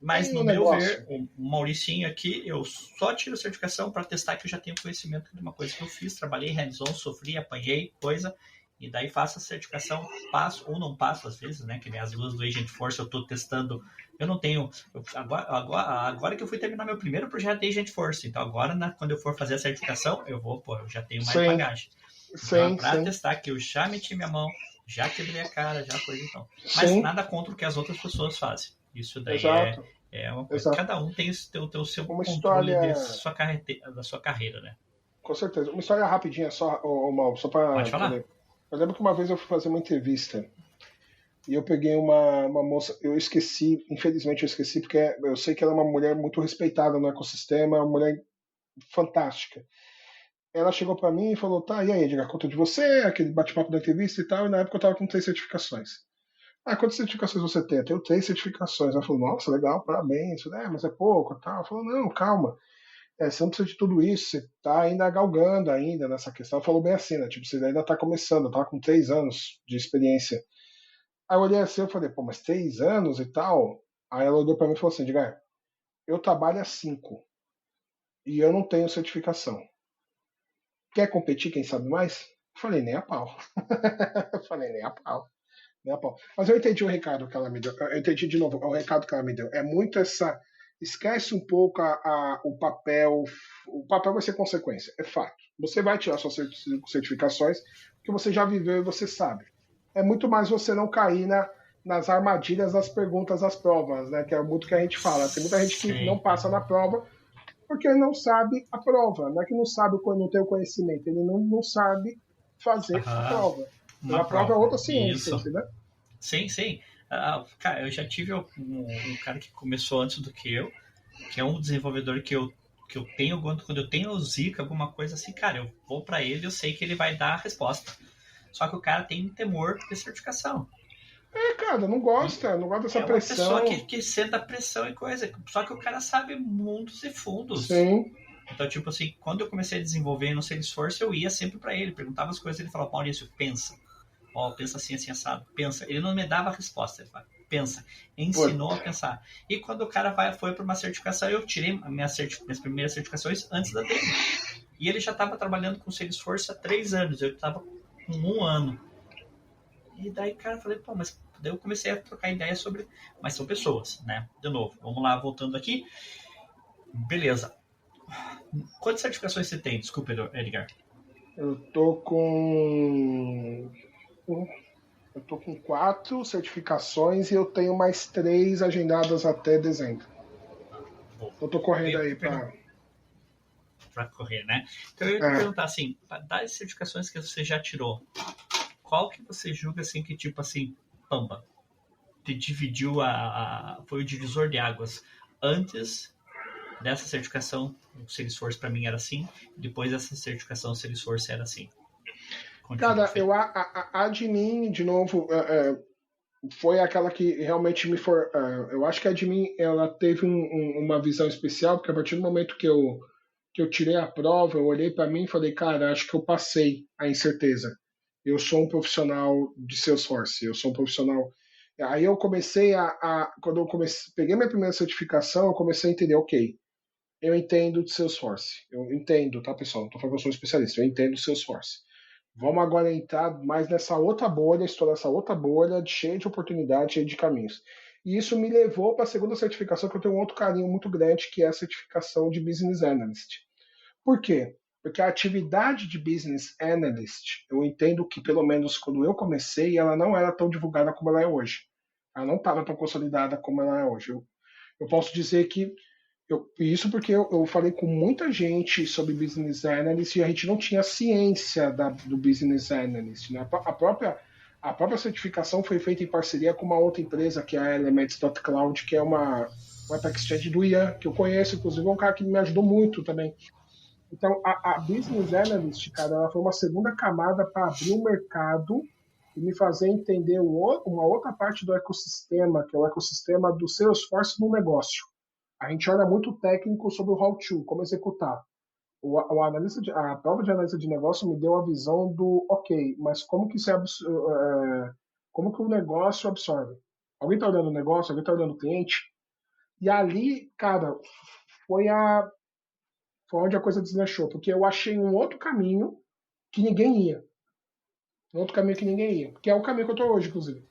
Mas no meu ver, o Mauricinho aqui, eu só tiro certificação para testar que eu já tenho conhecimento de uma coisa que eu fiz, trabalhei hands-on, sofri, apanhei, coisa, e daí faço a certificação, passo ou não passo às vezes, né? Que nem as duas do Agent Force eu estou testando. Eu não tenho. Agora que eu fui terminar meu primeiro projeto de Agent Force, então agora, quando eu for fazer a certificação, eu já tenho mais bagagem. Para testar que eu já meti minha mão, já quebrei a cara, já coisa então. Mas Sim, nada contra o que as outras pessoas fazem. Isso daí exato, é uma coisa. exato. Cada um tem o seu Uma controle história, da sua carreira, né? com certeza. Uma história rapidinha só, Mal, só Pode para falar? poder. Eu lembro que uma vez eu fui fazer uma entrevista e eu peguei uma moça, eu esqueci, infelizmente eu esqueci, porque eu sei que ela é uma mulher muito respeitada no ecossistema, é uma mulher fantástica. Ela chegou para mim e falou: tá, e aí, Edgar, conta de você, aquele bate-papo da entrevista e tal, e na época eu tava com 3 certificações. Ah, quantas certificações você tem? Eu tenho 3 certificações. Ela falou: nossa, legal, parabéns. Eu falei: mas é pouco e tal. Ela falou: não, calma. Você não precisa de tudo isso, você tá ainda galgando ainda nessa questão. Ela falou bem assim, né? Tipo, você ainda tá começando, tá com 3 anos de experiência. Aí eu olhei assim e falei, pô, mas 3 anos e tal? Aí ela olhou pra mim e falou assim, Edgar, eu trabalho há 5 e eu não tenho certificação. Quer competir, quem sabe mais? Eu falei, nem a pau. Eu falei, nem a pau. Nem a pau. Mas eu entendi o recado que ela me deu. Eu entendi de novo o recado que ela me deu. É muito essa. Esquece um pouco o papel. O papel vai ser consequência, é fato. Você vai tirar suas certificações, porque você já viveu e você sabe. É muito mais você não cair nas armadilhas das perguntas das provas, né? Que é muito que a gente fala. Tem muita gente que não Sim. passa na prova porque não sabe a prova. Não é que não sabe quando não tem o conhecimento, ele não sabe fazer a Aham. prova. E a Uma prova é prova. outra ciência, Isso. entendeu? Sim, sim. Cara, eu já tive um cara que começou antes do que eu, que é um desenvolvedor que eu tenho, quando eu tenho o Zika, alguma coisa assim, cara, eu vou para ele, eu sei que ele vai dar a resposta. Só que o cara tem temor de certificação. Cara, E não gosta dessa é uma pessoa pressão. que senta pressão e coisa. Só que o cara sabe mundos e fundos. Sim, Então, tipo assim, quando eu comecei a desenvolver no Salesforce, eu ia sempre para ele, perguntava as coisas, ele falava, Maurício, pensa. Ó, pensa assim, assim, assado. Pensa. Ele não me dava a resposta, ele falava, pensa. Ensinou a putz, pensar. E quando o cara foi para uma certificação, eu tirei minhas primeiras certificações antes da dele. E ele já estava trabalhando com Salesforce há 3 anos, eu estava com 1 ano. E daí, cara, eu falei, pô, mas daí eu comecei a trocar ideia sobre. Mas são pessoas, né? De novo, vamos lá, voltando aqui. Beleza. Quantas certificações você tem? Desculpa, Edgar. eu tô com. Eu tô com 4 certificações e eu tenho mais 3 agendadas até dezembro. Bom, Eu tô eu correndo ia aí perguntar pra. para correr, né? Então eu ia É, perguntar assim, das certificações que você já tirou, qual que você julga assim que tipo assim, pamba, te dividiu foi o divisor de águas antes dessa certificação, o Salesforce para mim era assim, depois dessa certificação o Salesforce era assim. Contigo, cara, Fê. a de mim, de novo, foi aquela que realmente me for. Eu acho que a de mim ela teve uma visão especial, porque a partir do momento que eu tirei a prova, eu olhei para mim e falei, cara, acho que eu passei a incerteza. Eu sou um profissional de Salesforce, eu sou um profissional. Aí eu comecei quando eu comecei, peguei minha primeira certificação, eu comecei a entender, ok, eu entendo de Salesforce, eu entendo, tá, pessoal? Não tô falando que eu sou um especialista, eu entendo de Salesforce. Vamos agora entrar mais nessa outra bolha, estourar essa outra bolha cheia de oportunidades, cheia de caminhos. E isso me levou para a segunda certificação, que eu tenho um outro carinho muito grande, que é a certificação de Business Analyst. Por quê? Porque a atividade de Business Analyst, eu entendo que, pelo menos quando eu comecei, ela não era tão divulgada como ela é hoje. Ela não estava tão consolidada como ela é hoje. Eu posso dizer que isso porque eu falei com muita gente sobre business analyst e a gente não tinha ciência do business analyst. Né? A própria certificação foi feita em parceria com uma outra empresa, que é a Elements.cloud, que é uma web exchange do Ian, que eu conheço, inclusive é um cara que me ajudou muito também. Então, a business analyst, cara, ela foi uma segunda camada para abrir o mercado e me fazer entender uma outra parte do ecossistema, que é o ecossistema do Salesforce no negócio. A gente olha muito técnico sobre o how-to, como executar. A prova de análise de negócio me deu a visão do, ok, mas como que o negócio absorve? Alguém está olhando o negócio, alguém está olhando o cliente? E ali, cara, foi, a, foi onde a coisa deslanchou, porque eu achei um outro caminho que ninguém ia. Um outro caminho que ninguém ia. Que é o caminho que eu estou hoje, inclusive.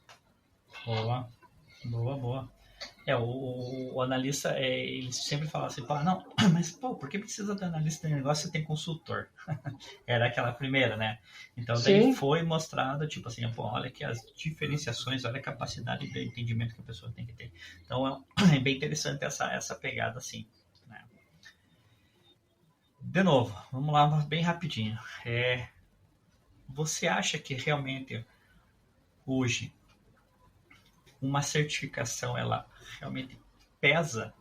Boa, boa, boa. O analista, ele sempre fala assim, pô, não, mas pô, por que precisa de analista de negócio se tem consultor? Era aquela primeira, né? Então daí Sim. foi mostrado, tipo assim, pô, olha que as diferenciações, olha a capacidade de entendimento que a pessoa tem que ter. Então é bem interessante essa pegada, assim, né? De novo, vamos lá bem rapidinho. Você acha que realmente hoje uma certificação ela realmente pesa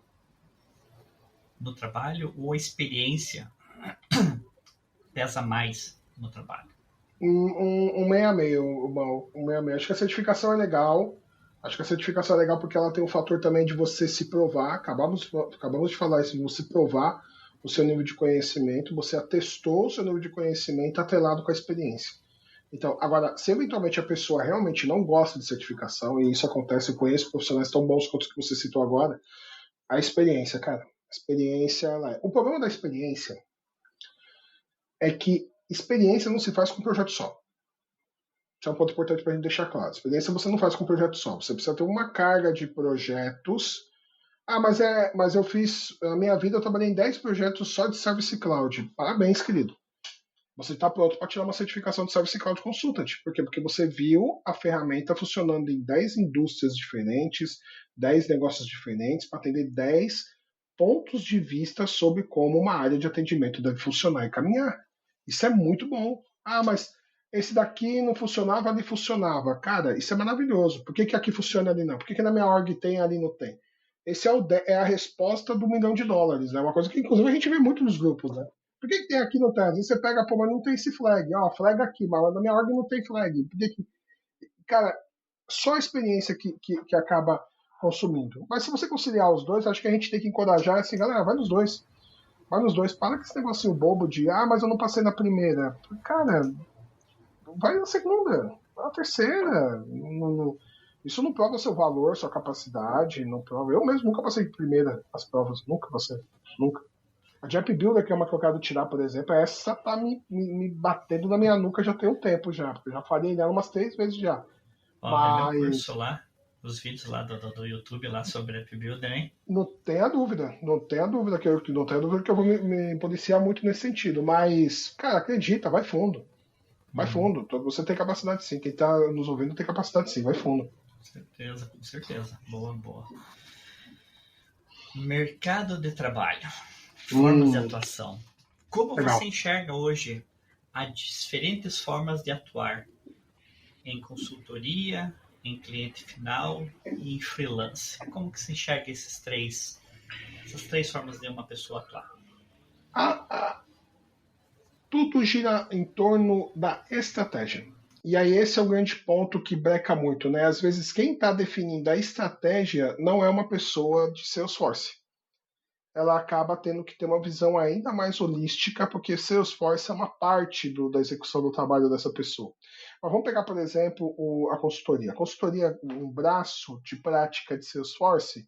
no trabalho ou a experiência pesa mais no trabalho? Um meio a meio, um meio a meio. Acho que a certificação é legal. Acho que a certificação é legal porque ela tem um fator também de você se provar. Acabamos de falar isso, de você provar o seu nível de conhecimento. Você atestou o seu nível de conhecimento atrelado com a experiência. Então, agora, se eventualmente a pessoa realmente não gosta de certificação, e isso acontece, eu conheço profissionais tão bons quanto os que você citou agora, a experiência, cara. A experiência, ela é. O problema da experiência é que experiência não se faz com um projeto só. Isso é um ponto importante para a gente deixar claro. Experiência você não faz com um projeto só. Você precisa ter uma carga de projetos. Ah, mas eu fiz. Na minha vida eu trabalhei em 10 projetos só de Service Cloud. Parabéns, querido. Você está pronto para tirar uma certificação de Service Cloud Consultant. Por quê? Porque você viu a ferramenta funcionando em 10 indústrias diferentes, 10 negócios diferentes, para atender 10 pontos de vista sobre como uma área de atendimento deve funcionar e caminhar. Isso é muito bom. Ah, mas esse daqui não funcionava, ali funcionava. Cara, isso é maravilhoso. Por que, que aqui funciona ali não? Por que, que na minha org tem ali não tem? Esse é a resposta do $1 milhão, né? Uma coisa que, inclusive, a gente vê muito nos grupos, né? Por que, que tem aqui no tem? Às vezes você pega, pô, mas não tem esse flag. Ó, flag aqui, mas na minha org não tem flag. Por que que... Cara, só a experiência que acaba consumindo. Mas se você conciliar os dois, acho que a gente tem que encorajar assim, galera, vai nos dois. Vai nos dois. Para com esse negocinho bobo de, ah, mas eu não passei na primeira. Cara, vai na segunda, vai na terceira. Isso não prova seu valor, sua capacidade, não prova. Eu mesmo nunca passei primeira as provas, nunca passei, nunca. A Jap Builder, que é uma que eu quero tirar, por exemplo, essa tá me batendo na minha nuca já tem um tempo já, porque eu já falei nela umas 3 vezes já. Ó, vê meu curso Mas lá, os vídeos lá do YouTube lá sobre App Builder, hein? não tenha dúvida, não tenha dúvida que eu vou me policiar muito nesse sentido. Mas, cara, acredita, vai fundo. Vai Uhum. fundo. Você tem capacidade sim. Quem tá nos ouvindo tem capacidade sim, vai fundo. Com certeza, com certeza. Boa, boa. Mercado de trabalho, formas de Hum, atuação. Como você legal. enxerga hoje as diferentes formas de atuar em consultoria, em cliente final e em freelance? Como que você enxerga essas três formas de uma pessoa atuar? A, tudo gira em torno da estratégia. E aí esse é o grande ponto que breca muito, né? Às vezes quem está definindo a estratégia não é uma pessoa de Salesforce. Ela acaba tendo que ter uma visão ainda mais holística, porque Salesforce é uma parte da execução do trabalho dessa pessoa. Mas vamos pegar, por exemplo, a consultoria. A consultoria, um braço de prática de Salesforce,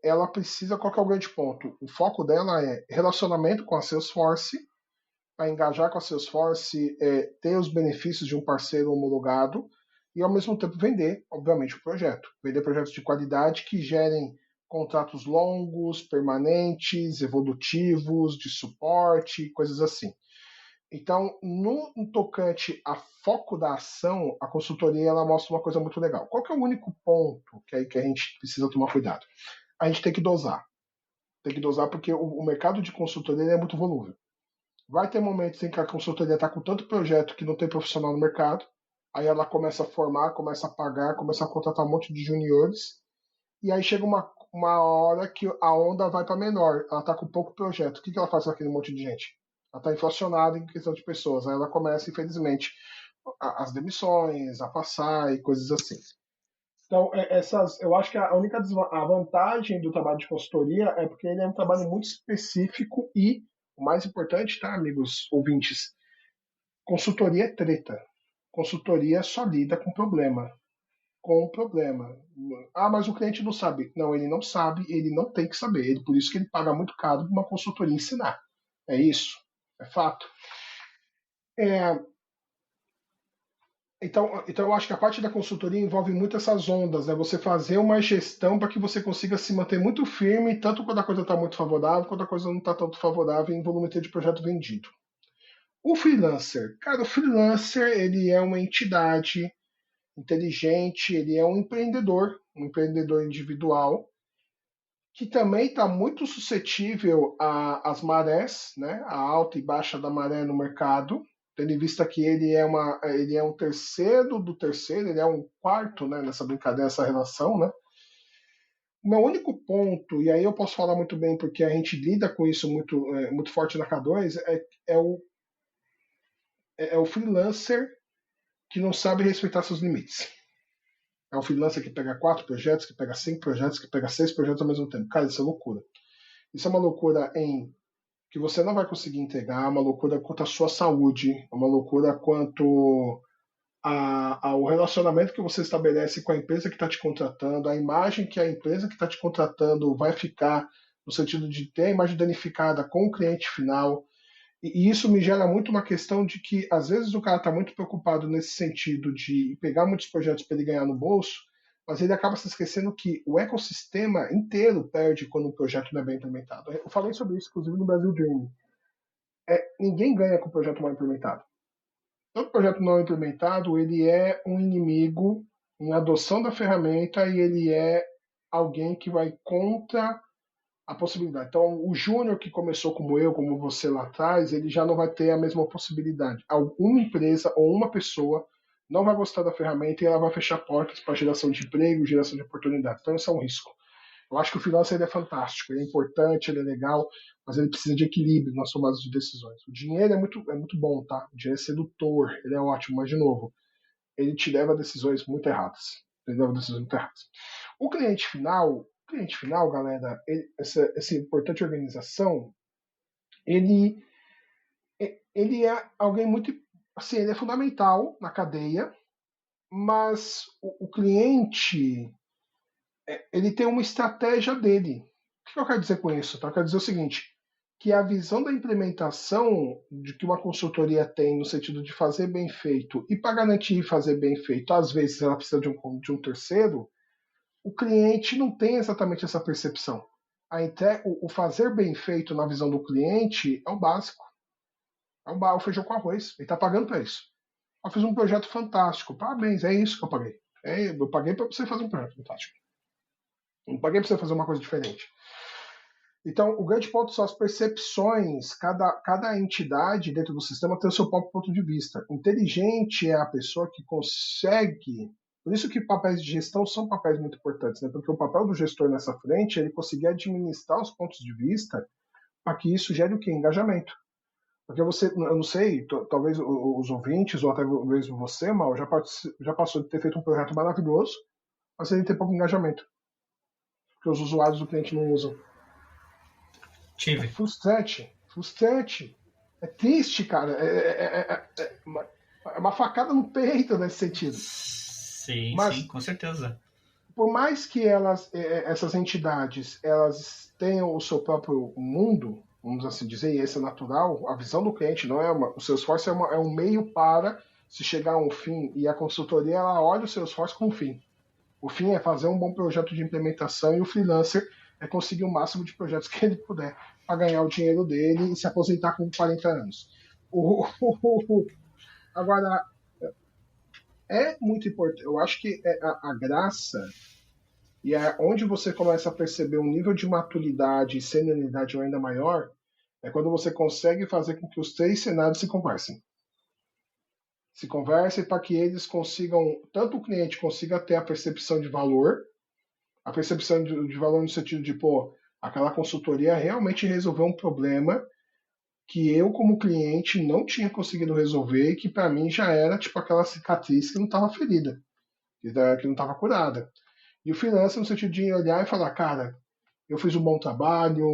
ela precisa, qual que é o grande ponto? O foco dela é relacionamento com a Salesforce, para engajar com a Salesforce, ter os benefícios de um parceiro homologado e, ao mesmo tempo, vender, obviamente, o projeto. Vender projetos de qualidade que gerem contratos longos, permanentes, evolutivos, de suporte, coisas assim. Então, no tocante a foco da ação, a consultoria ela mostra uma coisa muito legal. Qual que é o único ponto que a gente precisa tomar cuidado? A gente tem que dosar. Tem que dosar porque o mercado de consultoria é muito volúvel. Vai ter momentos em que a consultoria está com tanto projeto que não tem profissional no mercado. Aí ela começa a formar, começa a pagar, começa a contratar um monte de juniores. E aí chega uma hora que a onda vai para menor. Ela está com pouco projeto. O que ela faz com aquele monte de gente? Ela está inflacionada em questão de pessoas. Aí ela começa, infelizmente, as demissões, a passar e coisas assim. Então, eu acho que a única a vantagem do trabalho de consultoria é porque ele é um trabalho muito específico e, o mais importante, tá, amigos ouvintes, consultoria é treta. Consultoria só lida com problema. Com problema. Ah, mas o cliente não sabe. Não, ele não sabe, ele não tem que saber. Por isso que ele paga muito caro para uma consultoria ensinar. É isso. É fato. É, Então eu acho que a parte da consultoria envolve muito essas ondas, né? Você fazer uma gestão para que você consiga se manter muito firme, tanto quando a coisa está muito favorável, quando a coisa não está tanto favorável em volume de projeto vendido. O freelancer, cara, o freelancer ele é uma entidade inteligente, ele é um empreendedor individual, que também está muito suscetível às marés, né? A alta e baixa da maré no mercado, tendo em vista que ele é um terceiro do terceiro, ele é um quarto, né, nessa brincadeira, nessa relação, né? O meu único ponto, e aí eu posso falar muito bem porque a gente lida com isso muito forte na K2, é o freelancer que não sabe respeitar seus limites. É o freelancer que pega 4 projetos, que pega 5 projetos, que pega 6 projetos ao mesmo tempo. Cara, isso é loucura. Isso é uma loucura em que você não vai conseguir entregar, é uma loucura quanto à sua saúde, é uma loucura quanto ao relacionamento que você estabelece com a empresa que está te contratando, a imagem que a empresa que está te contratando vai ficar, no sentido de ter a imagem danificada com o cliente final. E isso me gera muito uma questão de que, às vezes, o cara está muito preocupado nesse sentido de pegar muitos projetos para ele ganhar no bolso, mas ele acaba se esquecendo que o ecossistema inteiro perde quando um projeto não é bem implementado. Eu falei sobre isso, inclusive, no Brasil Dream. Ninguém ganha com o projeto mal implementado. Todo projeto não implementado, ele é um inimigo em adoção da ferramenta e ele é alguém que vai contra a possibilidade. Então, o júnior que começou como eu, como você lá atrás, ele já não vai ter a mesma possibilidade. Alguma empresa ou uma pessoa não vai gostar da ferramenta e ela vai fechar portas para geração de emprego, geração de oportunidades. Então, isso é um risco. Eu acho que o freelancer é fantástico, ele é importante, ele é legal, mas ele precisa de equilíbrio nas tomadas de decisões. O dinheiro é muito bom, tá? O dinheiro é sedutor, ele é ótimo, mas, de novo, ele te leva a decisões muito erradas. Ele leva a decisões muito erradas. O cliente final, galera, essa importante organização, ele, ele é alguém muito, assim, ele é fundamental na cadeia, mas o cliente, ele tem uma estratégia dele. O que eu quero dizer com isso? Tá? Eu quero dizer o seguinte, que a visão da implementação de que uma consultoria tem no sentido de fazer bem feito, e para garantir fazer bem feito, às vezes ela precisa de um terceiro, o cliente não tem exatamente essa percepção. O fazer bem feito na visão do cliente é o básico. É o feijão com arroz. Ele está pagando para isso. Eu fiz um projeto fantástico. Parabéns, é isso que eu paguei. Eu paguei para você fazer um projeto fantástico. Não paguei para você fazer uma coisa diferente. Então, o grande ponto são as percepções. Cada entidade dentro do sistema tem o seu próprio ponto de vista. Inteligente é a pessoa que consegue. Por isso que papéis de gestão são papéis muito importantes, né? Porque o papel do gestor nessa frente é ele conseguir administrar os pontos de vista para que isso gere o quê? Engajamento. Porque você, eu não sei, talvez os ouvintes, ou até mesmo você, Mal, já passou de ter feito um projeto maravilhoso, mas ele tem pouco engajamento. Porque os usuários do cliente não usam. Tive. É frustrante. Frustrante. É triste, cara. É uma facada no peito nesse sentido. Sim, Mas, sim, com certeza. por mais que essas entidades, elas tenham o seu próprio mundo, vamos assim dizer, e esse é natural, a visão do cliente não é o seu esforço é um meio para se chegar a um fim, e a consultoria ela olha o seu esforço como um fim. O fim é fazer um bom projeto de implementação e o freelancer é conseguir o máximo de projetos que ele puder para ganhar o dinheiro dele e se aposentar com 40 anos. Agora, é muito importante. Eu acho que a graça e onde você começa a perceber um nível de maturidade e senioridade ainda maior é quando você consegue fazer com que os 3 cenários se conversem. Se conversem para que eles consigam, tanto o cliente consiga ter a percepção de valor, a percepção de valor no sentido de, pô, aquela consultoria realmente resolveu um problema que eu, como cliente, não tinha conseguido resolver e que para mim já era tipo aquela cicatriz que não estava ferida, que não estava curada. E o freelancer no sentido de olhar e falar, cara, eu fiz um bom trabalho,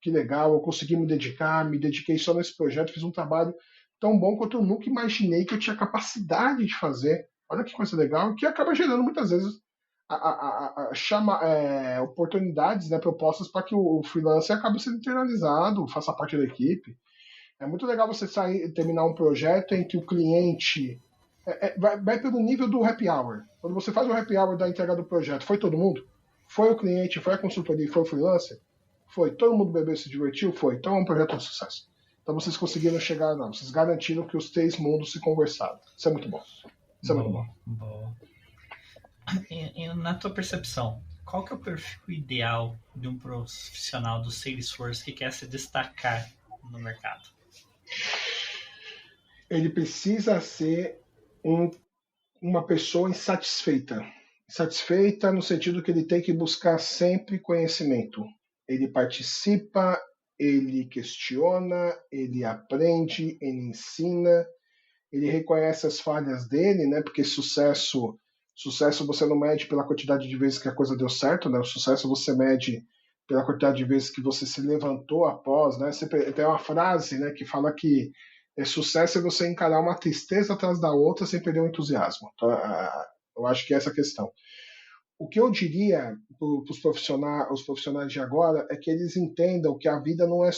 que legal, eu consegui me dediquei só nesse projeto, fiz um trabalho tão bom quanto eu nunca imaginei que eu tinha capacidade de fazer. Olha que coisa legal, que acaba gerando muitas vezes oportunidades, né, propostas para que o freelancer acabe sendo internalizado, faça parte da equipe. É muito legal você terminar um projeto em que o cliente vai pelo nível do happy hour. Quando você faz o happy hour da entrega do projeto, foi todo mundo? Foi o cliente, foi a consultoria, foi o freelancer? Foi. Todo mundo bebeu e se divertiu? Foi. Então é um projeto de sucesso. Então vocês conseguiram chegar, não. Vocês garantiram que os 3 mundos se conversaram. Isso é muito bom. Isso é muito bom. Boa. E na tua percepção, qual que é o perfil ideal de um profissional do Salesforce que quer se destacar no mercado? Ele precisa ser uma pessoa insatisfeita. Insatisfeita no sentido que ele tem que buscar sempre conhecimento. Ele participa, ele questiona, ele aprende, ele ensina, ele reconhece as falhas dele, né? Porque sucesso você não mede pela quantidade de vezes que a coisa deu certo, né? O sucesso você mede pela quantidade de vezes que você se levantou após, né? Tem uma frase, né, que fala que sucesso é você encarar uma tristeza atrás da outra sem perder o entusiasmo. Então, eu acho que é essa a questão. O que eu diria para os profissionais de agora é que eles entendam que a vida não é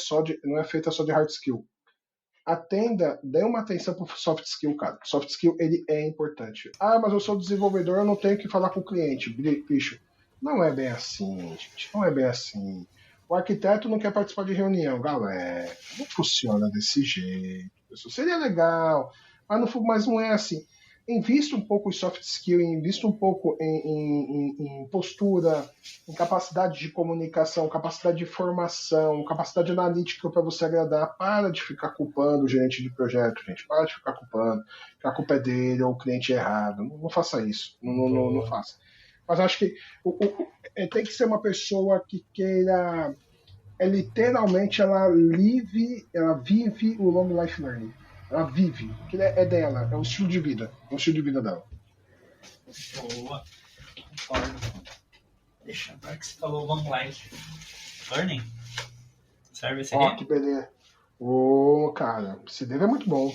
feita só de hard skill. Dê uma atenção para o soft skill, cara. Soft skill, ele é importante. Ah, mas eu sou desenvolvedor, eu não tenho que falar com o cliente. Bicho, não é bem assim, gente. Não é bem assim. O arquiteto não quer participar de reunião, galera. Não funciona desse jeito. Isso seria legal, mas não é assim. Invista um pouco em soft skill, invista um pouco em postura, em capacidade de comunicação, capacidade de formação, capacidade analítica para você agradar. Para de ficar culpando o gerente de projeto, gente. Para de ficar culpando que a culpa é dele ou o cliente é errado. Não faça isso. Não faça. Mas acho que tem que ser uma pessoa que queira. Literalmente, ela vive o long life learning. Ela vive, porque é dela, é o estilo de vida. É o estilo de vida dela. Boa, concordo. Deixa eu ver que você falou long life learning. Serve esse aqui? Que beleza. Cara, esse dele é muito bom.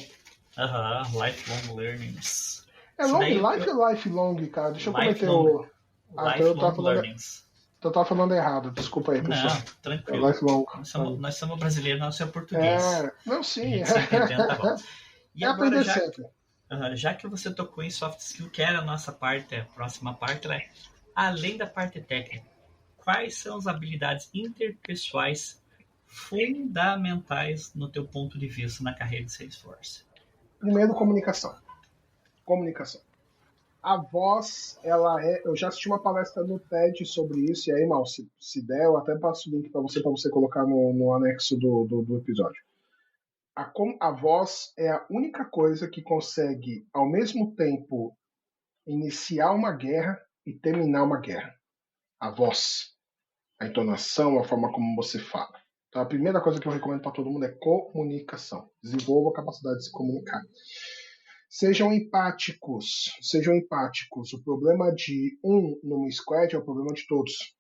Lifelong learnings. Long life ou lifelong, cara? Deixa eu cometer o. Lifelong learnings. Então eu tava falando errado, desculpa aí, pessoal. Não, tranquilo. Nós somos brasileiros, nós somos português. Não, sim. Tá bom. E agora, sempre. Já que você tocou em soft skill, que era a nossa parte, a próxima parte, né? Além da parte técnica, quais são as habilidades interpessoais fundamentais no teu ponto de vista na carreira de Salesforce? Primeiro, comunicação. A voz, eu já assisti uma palestra no TED sobre isso, e aí, Mal, se der, eu até passo o link para você colocar no anexo do episódio. A voz é a única coisa que consegue, ao mesmo tempo, iniciar uma guerra e terminar uma guerra. A voz, a entonação, a forma como você fala. Então, a primeira coisa que eu recomendo para todo mundo é comunicação. Desenvolva a capacidade de se comunicar. Sejam empáticos. O problema de numa squad é o problema de todos.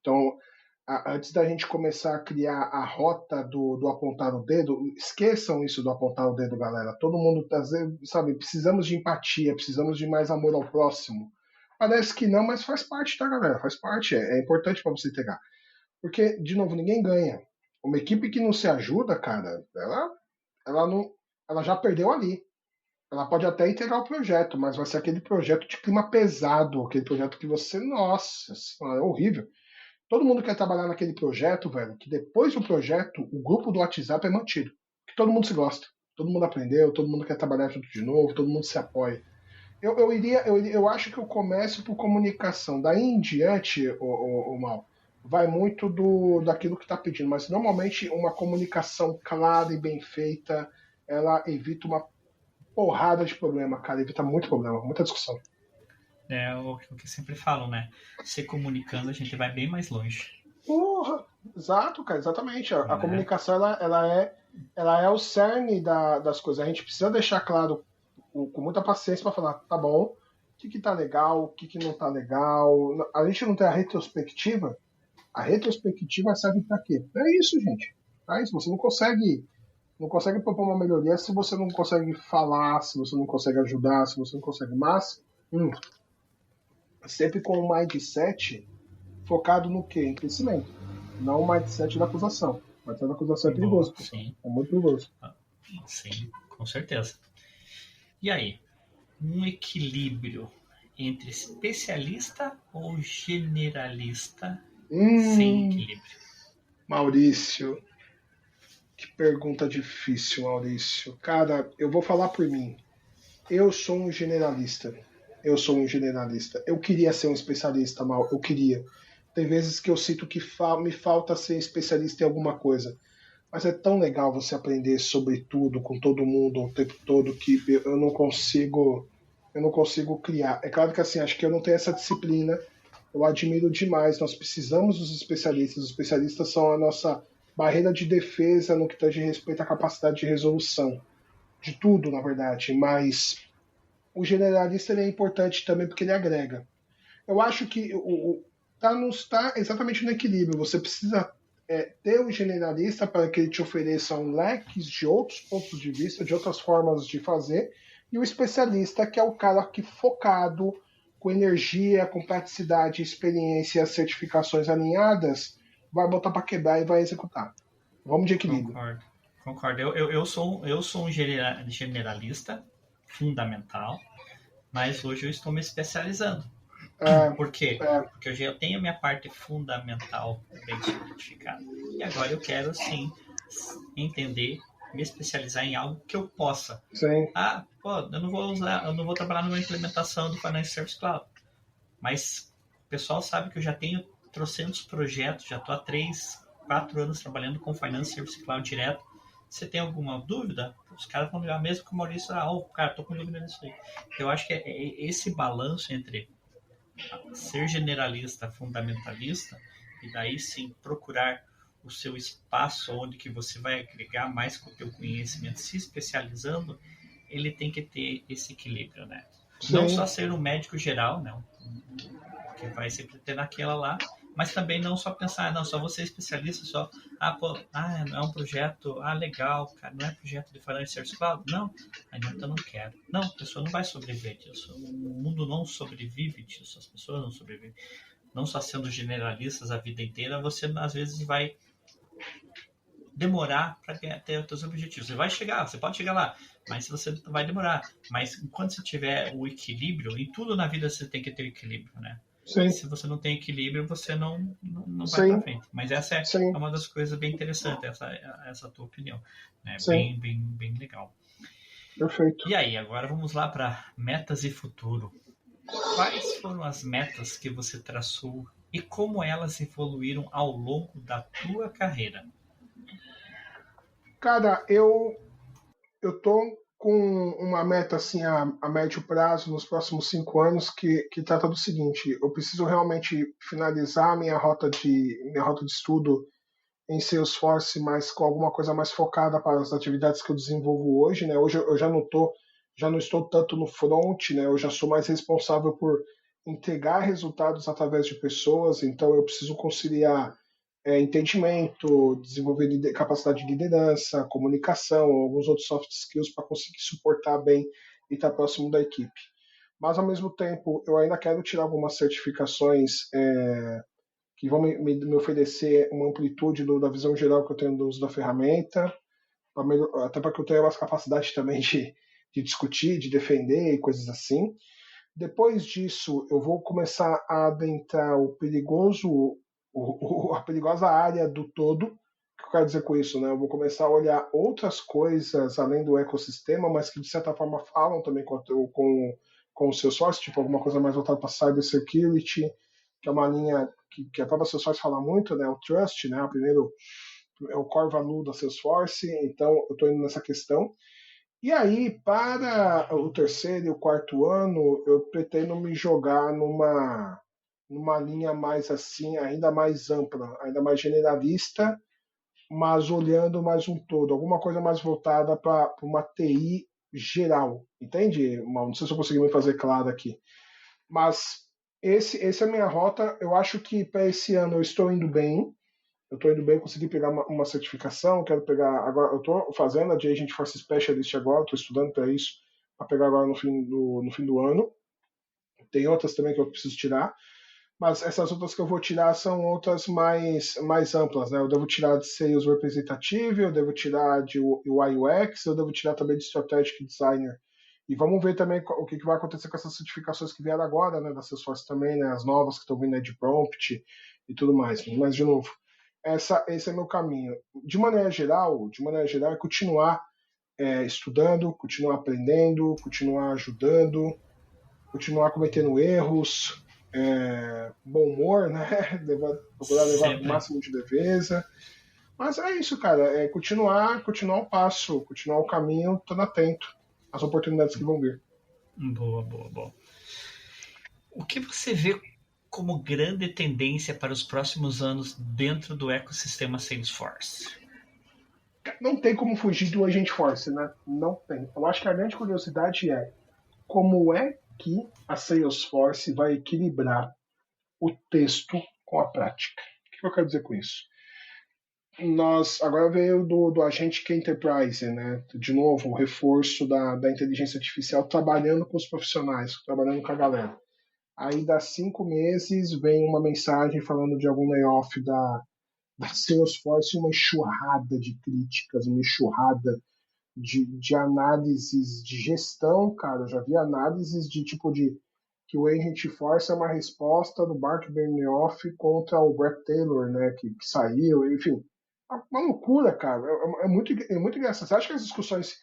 Então, antes da gente começar a criar a rota do apontar o dedo, esqueçam isso do apontar o dedo, galera. Todo mundo sabe, precisamos de empatia, precisamos de mais amor ao próximo. Parece que não, mas faz parte, tá, galera? Faz parte, é importante para você entregar. Porque, de novo, ninguém ganha. Uma equipe que não se ajuda, cara, ela já perdeu ali. Ela pode até entregar o projeto, mas vai ser aquele projeto de clima pesado, aquele projeto que você, nossa, é horrível. Todo mundo quer trabalhar naquele projeto, velho, que depois do projeto, o grupo do WhatsApp é mantido. Que todo mundo se gosta. Todo mundo aprendeu, todo mundo quer trabalhar junto de novo, todo mundo se apoia. Eu acho que eu começo por comunicação. Daí em diante, o Mal, vai muito daquilo que está pedindo. Mas normalmente uma comunicação clara e bem feita, ela evita uma porrada de problema, cara. Evita muito problema, muita discussão. É o que eu sempre falo, né? Se comunicando, a gente vai bem mais longe. Porra! Exato, cara, exatamente. A comunicação, ela é o cerne das coisas. A gente precisa deixar claro, com muita paciência, para falar, tá bom, o que tá legal, o que não tá legal. A gente não tem a retrospectiva. A retrospectiva serve para quê? É isso, gente. É isso. Você não consegue propor uma melhoria se você não consegue falar, se você não consegue ajudar, se você não consegue. Mas, sempre com um mindset focado no quê? Em crescimento. Não o mindset da acusação. O mindset da acusação é perigoso. Sim. É muito perigoso. Sim, com certeza. E aí, um equilíbrio entre especialista ou generalista sem Hum, equilíbrio? Maurício, que pergunta difícil, Maurício. Cara, eu vou falar por mim. Eu sou um generalista. Eu sou um generalista. Eu queria ser um especialista, mal. Eu queria. Tem vezes que eu sinto que me falta ser especialista em alguma coisa. Mas é tão legal você aprender sobre tudo, com todo mundo, o tempo todo, que eu não consigo criar. É claro que assim, acho que eu não tenho essa disciplina. Eu admiro demais. Nós precisamos dos especialistas. Os especialistas são a nossa barreira de defesa no que tange respeito à capacidade de resolução de tudo, na verdade. Mas o generalista ele é importante também porque ele agrega. Eu acho que não está exatamente no equilíbrio. Você precisa ter um generalista para que ele te ofereça um leque de outros pontos de vista, de outras formas de fazer, e o especialista, que é o cara que focado, com energia, com praticidade, experiência, certificações alinhadas, vai botar para quebrar e vai executar. Vamos de equilíbrio. Concordo. Concordo. Eu sou um generalista fundamental, mas hoje eu estou me especializando. É, Por quê? é, Porque eu já tenho a minha parte fundamental bem identificada. E agora eu quero, sim, entender, me especializar em algo que eu possa. sim, Ah, pô, eu não vou trabalhar numa implementação do Financial Service Cloud. Mas o pessoal sabe que eu já tenho trocentos projetos, já estou há 3, 4 anos trabalhando com Finance Service Cloud direto. Você tem alguma dúvida? Os caras vão ligar mesmo que o Maurício, cara, tô com dúvida nisso aí. Eu acho que é esse balanço entre ser generalista, fundamentalista, e daí sim procurar o seu espaço onde que você vai agregar mais com o teu conhecimento, se especializando, ele tem que ter esse equilíbrio, né? Não só sim, ser um médico geral, né? Que vai sempre ter naquela lá, mas também não só pensar, não, só você é especialista, só, pô, é um projeto, legal, cara, não é projeto de Financial Service Cloud? Não, então eu não quero. Não, a pessoa não vai sobreviver disso, o mundo não sobrevive disso, as pessoas não sobrevivem. Não só sendo generalistas a vida inteira, você às vezes vai demorar para ter os seus objetivos. Você vai chegar, você pode chegar lá, mas você vai demorar. Mas enquanto você tiver o equilíbrio, em tudo na vida você tem que ter equilíbrio, né? sim, Se você não tem equilíbrio, você não vai para sim, frente. Mas essa é sim, uma das coisas bem interessantes, essa tua opinião. Né? sim, Bem, bem, bem legal. perfeito. E aí, agora vamos lá para metas e futuro. Quais foram as metas que você traçou e como elas evoluíram ao longo da tua carreira? Cara, eu tô com uma meta assim a médio prazo nos próximos 5 anos que trata do seguinte: eu preciso realmente finalizar minha rota de estudo em Salesforce, mas com alguma coisa mais focada para as atividades que eu desenvolvo hoje, né? Hoje eu já não estou tanto no front, né? Eu já sou mais responsável por entregar resultados através de pessoas, então eu preciso conciliar entendimento, desenvolver capacidade de liderança, comunicação, alguns outros soft skills para conseguir suportar bem e estar próximo da equipe. Mas, ao mesmo tempo, eu ainda quero tirar algumas certificações que vão me oferecer uma amplitude da visão geral que eu tenho do uso da ferramenta, até para que eu tenha mais capacidade também de discutir, de defender e coisas assim. Depois disso, eu vou começar a adentrar a perigosa área do todo. O que eu quero dizer com isso? Né? Eu vou começar a olhar outras coisas além do ecossistema, mas que de certa forma falam também com o Salesforce, tipo alguma coisa mais voltada para cybersecurity, que é uma linha que a própria Salesforce fala muito, né? O Trust, né? O primeiro é o core value da Salesforce, então eu estou indo nessa questão. E aí, para o terceiro e o quarto ano, eu pretendo me jogar numa linha mais assim, ainda mais ampla, ainda mais generalista, mas olhando mais um todo, alguma coisa mais voltada para uma TI geral, entende? Não sei se eu consegui me fazer claro aqui, mas essa é a minha rota. Eu acho que para esse ano eu estou indo bem. Eu estou indo bem, consegui pegar uma certificação, quero pegar agora, eu estou fazendo a de Agent Force Specialist agora, estou estudando para isso, para pegar agora no fim do ano. Tem outras também que eu preciso tirar, mas essas outras que eu vou tirar são outras mais amplas, né? Eu devo tirar de Sales Representative, eu devo tirar de UI UX, eu devo tirar também de Strategic Designer. E vamos ver também o que vai acontecer com essas certificações que vieram agora, né, da Salesforce também, né, as novas que estão vindo aí de Prompt e tudo mais. Mas, de novo, esse é meu caminho. De maneira geral, é continuar estudando, continuar aprendendo, continuar ajudando, continuar cometendo erros, bom humor, né? Procurar levar o Sempre. máximo de leveza. Mas é isso, cara. É continuar o passo, continuar o caminho, estando atento às oportunidades que vão vir. Boa, boa, boa. O que você vê como grande tendência para os próximos anos dentro do ecossistema Salesforce? Não tem como fugir do Agent Force, né? Não tem. Eu acho que a grande curiosidade é como é que a Salesforce vai equilibrar o texto com a prática. O que eu quero dizer com isso? Nós agora veio do agente que é Enterprise, né? De novo, o reforço da inteligência artificial trabalhando com os profissionais, trabalhando com a galera. Aí, dá 5 meses, vem uma mensagem falando de algum layoff da Salesforce, uma enxurrada de críticas, uma enxurrada de análises de gestão, cara. Eu já vi análises de tipo de que o Agent Force é uma resposta do Bart Benioff contra o Brett Taylor, né? Que saiu, enfim. Uma loucura, cara. É muito engraçado. Você acha que as discussões.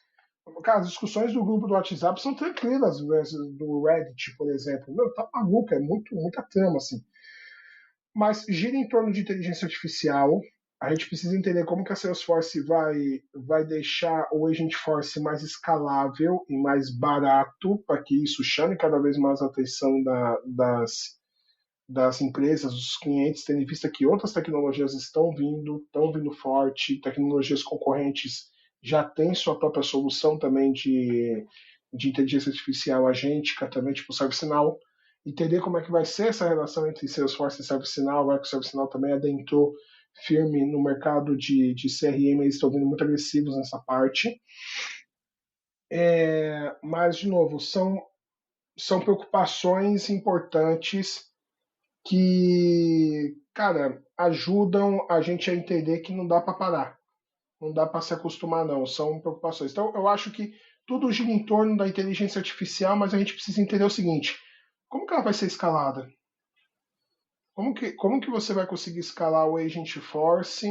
Cara, as discussões do grupo do WhatsApp são tranquilas, do Reddit, por exemplo. Meu, tá maluco, muita trama, assim. Mas gira em torno de inteligência artificial. A gente precisa entender como que a Salesforce vai deixar o Agentforce mais escalável e mais barato para que isso chame cada vez mais a atenção das empresas, dos clientes, tendo em vista que outras tecnologias estão vindo forte, tecnologias concorrentes já têm sua própria solução também de inteligência artificial agêntica, também tipo ServiceNow. Entender como é que vai ser essa relação entre Salesforce e ServiceNow, agora que o ServiceNow também adentrou firme no mercado de CRM, eles estão vindo muito agressivos nessa parte. Mas, de novo, são preocupações importantes que, cara, ajudam a gente a entender que não dá para parar, não dá para se acostumar, não. São preocupações. Então, eu acho que tudo gira em torno da inteligência artificial, mas a gente precisa entender o seguinte: como que ela vai ser escalada? Como que você vai conseguir escalar o Agent Force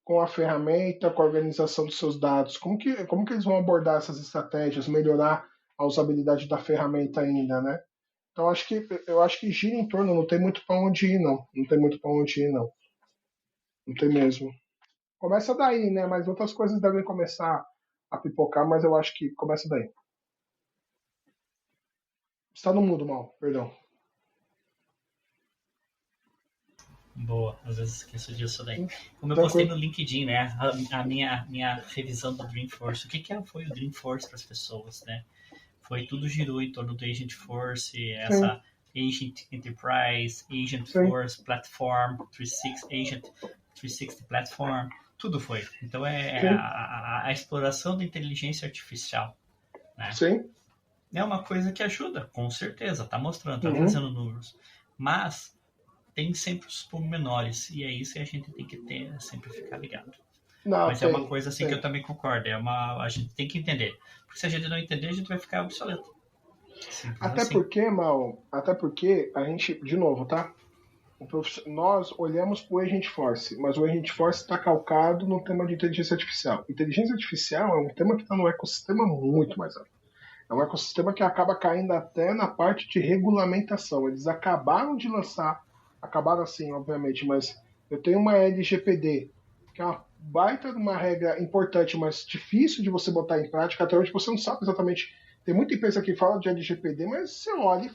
com a ferramenta, com a organização dos seus dados? Como que eles vão abordar essas estratégias, melhorar a usabilidade da ferramenta ainda, né? Então eu acho que gira em torno, não tem muito para onde ir, não. Não tem muito para onde ir, não. Não tem mesmo. Começa daí, né? Mas outras coisas devem começar a pipocar, mas eu acho que começa daí. Está no mudo, mal, perdão. Boa, às vezes esqueço disso daí. Como eu postei Tranquilo. no LinkedIn, né? A minha revisão do Dreamforce. O que foi o Dreamforce para as pessoas, né? Foi tudo girou em torno do Agent Force, Sim, essa Agent Enterprise, Agent sim, Force Platform, 360, Agent 360 Platform, tudo foi. Então é sim, a exploração da inteligência artificial, né? sim. É uma coisa que ajuda, com certeza, tá mostrando, tá Uhum. trazendo números. Mas tem sempre os pormenores, e é isso que a gente tem que ter, sempre ficar ligado. Não, Mas é uma tem, coisa assim que eu tem. também concordo, a gente tem que entender. Porque se a gente não entender, a gente vai ficar obsoleto. Simples Até assim. porque, Mal, até porque a gente, de novo, tá? Nós olhamos para o Agent Force, mas o Agent Force está calcado no tema de inteligência artificial. Inteligência artificial é um tema que está no ecossistema muito mais alto. É um ecossistema que acaba caindo até na parte de regulamentação. Eles acabaram de lançar, acabaram assim, obviamente, mas eu tenho uma LGPD, que é uma baita de uma regra importante, mas difícil de você botar em prática, até hoje você não sabe exatamente. Tem muita empresa que fala de LGPD, mas você olha,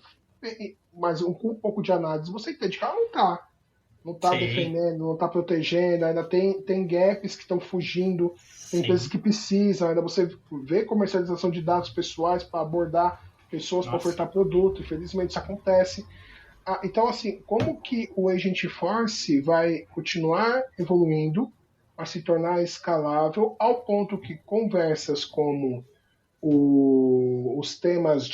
mas com um pouco de análise, você entende que ela não está Sim, defendendo, não está protegendo, ainda tem gaps que estão fugindo, tem empresas sim. que precisam, ainda você vê comercialização de dados pessoais para abordar pessoas para Nossa. ofertar produto, infelizmente isso acontece. Então, assim, como que o Agent Force vai continuar evoluindo a se tornar escalável ao ponto que conversas como os temas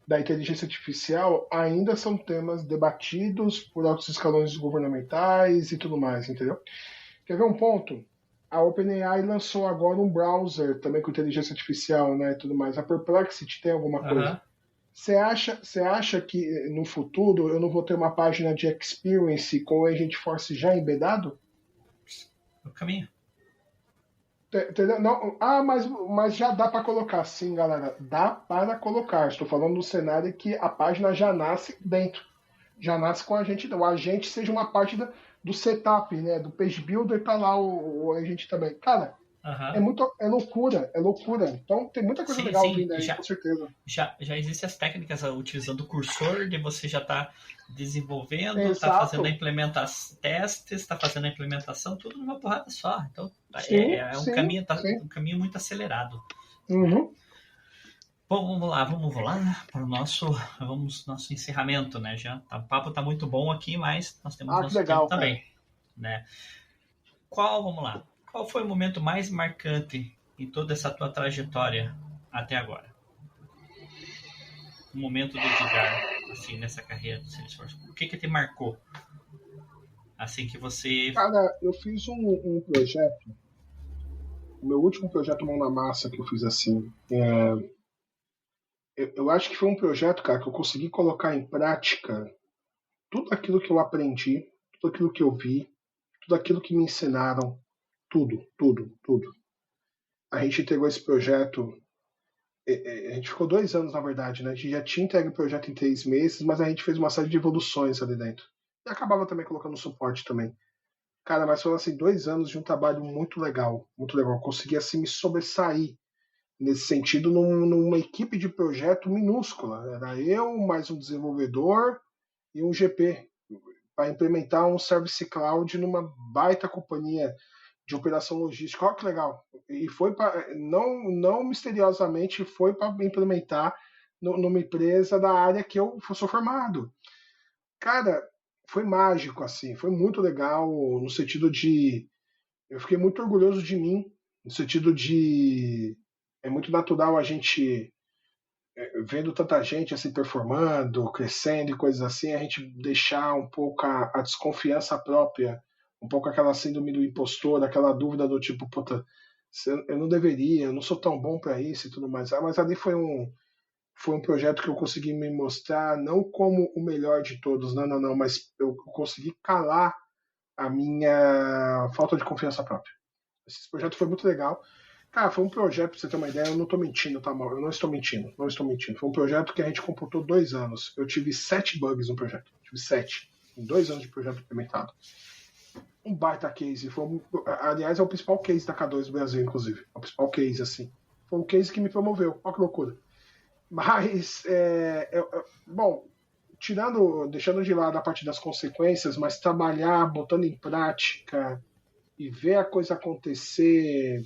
da inteligência artificial ainda são temas debatidos por altos escalões governamentais e tudo mais, entendeu? Quer ver um ponto? a OpenAI lançou agora um browser também com inteligência artificial, né, e tudo mais. A Perplexity tem alguma coisa. Aham. Você acha que no futuro eu não vou ter uma página de experience com o Agent Force já embedado? O caminho. Entendeu? Não, mas já dá para colocar, sim, galera. Dá para colocar. Estou falando no cenário que a página já nasce dentro. Já nasce com a gente. O agente seja uma parte do setup, né? Do page builder, tá lá o agente também. Cara, Aham. é loucura, é loucura. Então tem muita coisa Sim, legal sim. vindo aí, com certeza. Já existem as técnicas utilizando o cursor, de você já está desenvolvendo, está fazendo a Exato. implementação, testes, está fazendo a implementação, tudo numa porrada só. Então Sim, é um sim, caminho, sim. um caminho muito acelerado. Uhum. Bom, vamos lá para o nosso encerramento, né? O papo está muito bom aqui, mas nós temos Ah, que nosso tempo legal, cara. também, né? Vamos lá, qual foi o momento mais marcante em toda essa tua trajetória até agora? O momento do Edgar, assim, nessa carreira do Salesforce? O que te marcou? Assim que você. Cara, eu fiz um projeto, o meu último projeto mão na massa que eu fiz assim. Eu acho que foi um projeto, cara, que eu consegui colocar em prática tudo aquilo que eu aprendi, tudo aquilo que eu vi, tudo aquilo que me ensinaram, tudo, tudo, tudo. A gente entregou esse projeto, a gente ficou 2 anos, na verdade, né? A gente já tinha entregue o projeto em 3 meses, mas a gente fez uma série de evoluções ali dentro. E acabava também colocando suporte também. Cara, mas foram assim 2 anos de um trabalho muito legal, muito legal. Eu consegui assim me sobressair nesse sentido numa equipe de projeto minúscula. Era eu, mais um desenvolvedor e um GP para implementar um Service Cloud numa baita companhia de operação logística. Olha que legal. E foi para, não misteriosamente, foi para implementar numa empresa da área que eu sou formado. Cara, foi mágico, assim, foi muito legal no sentido de. Eu fiquei muito orgulhoso de mim, no sentido de. É muito natural a gente, vendo tanta gente assim performando, crescendo e coisas assim, a gente deixar um pouco a desconfiança própria, um pouco aquela síndrome do impostor, aquela dúvida do tipo, puta, eu não deveria, eu não sou tão bom para isso e tudo mais. Mas ali foi um projeto que eu consegui me mostrar não como o melhor de todos, não, não, não, mas eu consegui calar a minha falta de confiança própria. Esse projeto foi muito legal. Cara, foi um projeto, pra você ter uma ideia, eu não tô mentindo, tá, mal? Eu não estou mentindo, não estou mentindo. Foi um projeto que a gente computou 2 anos. Eu tive 7 bugs no projeto. Tive 7. Em 2 anos de projeto implementado. Um baita case. Aliás, é o principal case da K2 do Brasil, inclusive. É o principal case, assim. Foi um case que me promoveu. Olha que loucura. Mas, bom, deixando de lado a parte das consequências, mas trabalhar, botando em prática, e ver a coisa acontecer,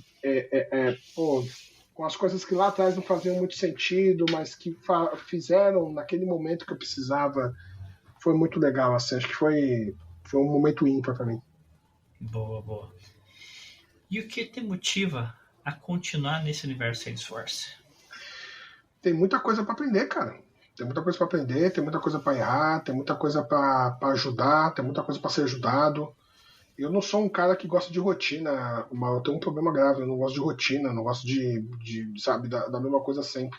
pô, com as coisas que lá atrás não faziam muito sentido, mas que fizeram naquele momento que eu precisava, foi muito legal. Assim, acho que foi um momento ímpar para mim. Boa, boa. E o que te motiva a continuar nesse universo Salesforce? Tem muita coisa para aprender, cara. Tem muita coisa para aprender, tem muita coisa para errar, tem muita coisa para ajudar, tem muita coisa para ser ajudado. Eu não sou um cara que gosta de rotina, eu tenho um problema grave, eu não gosto de rotina, não gosto sabe, da mesma coisa sempre.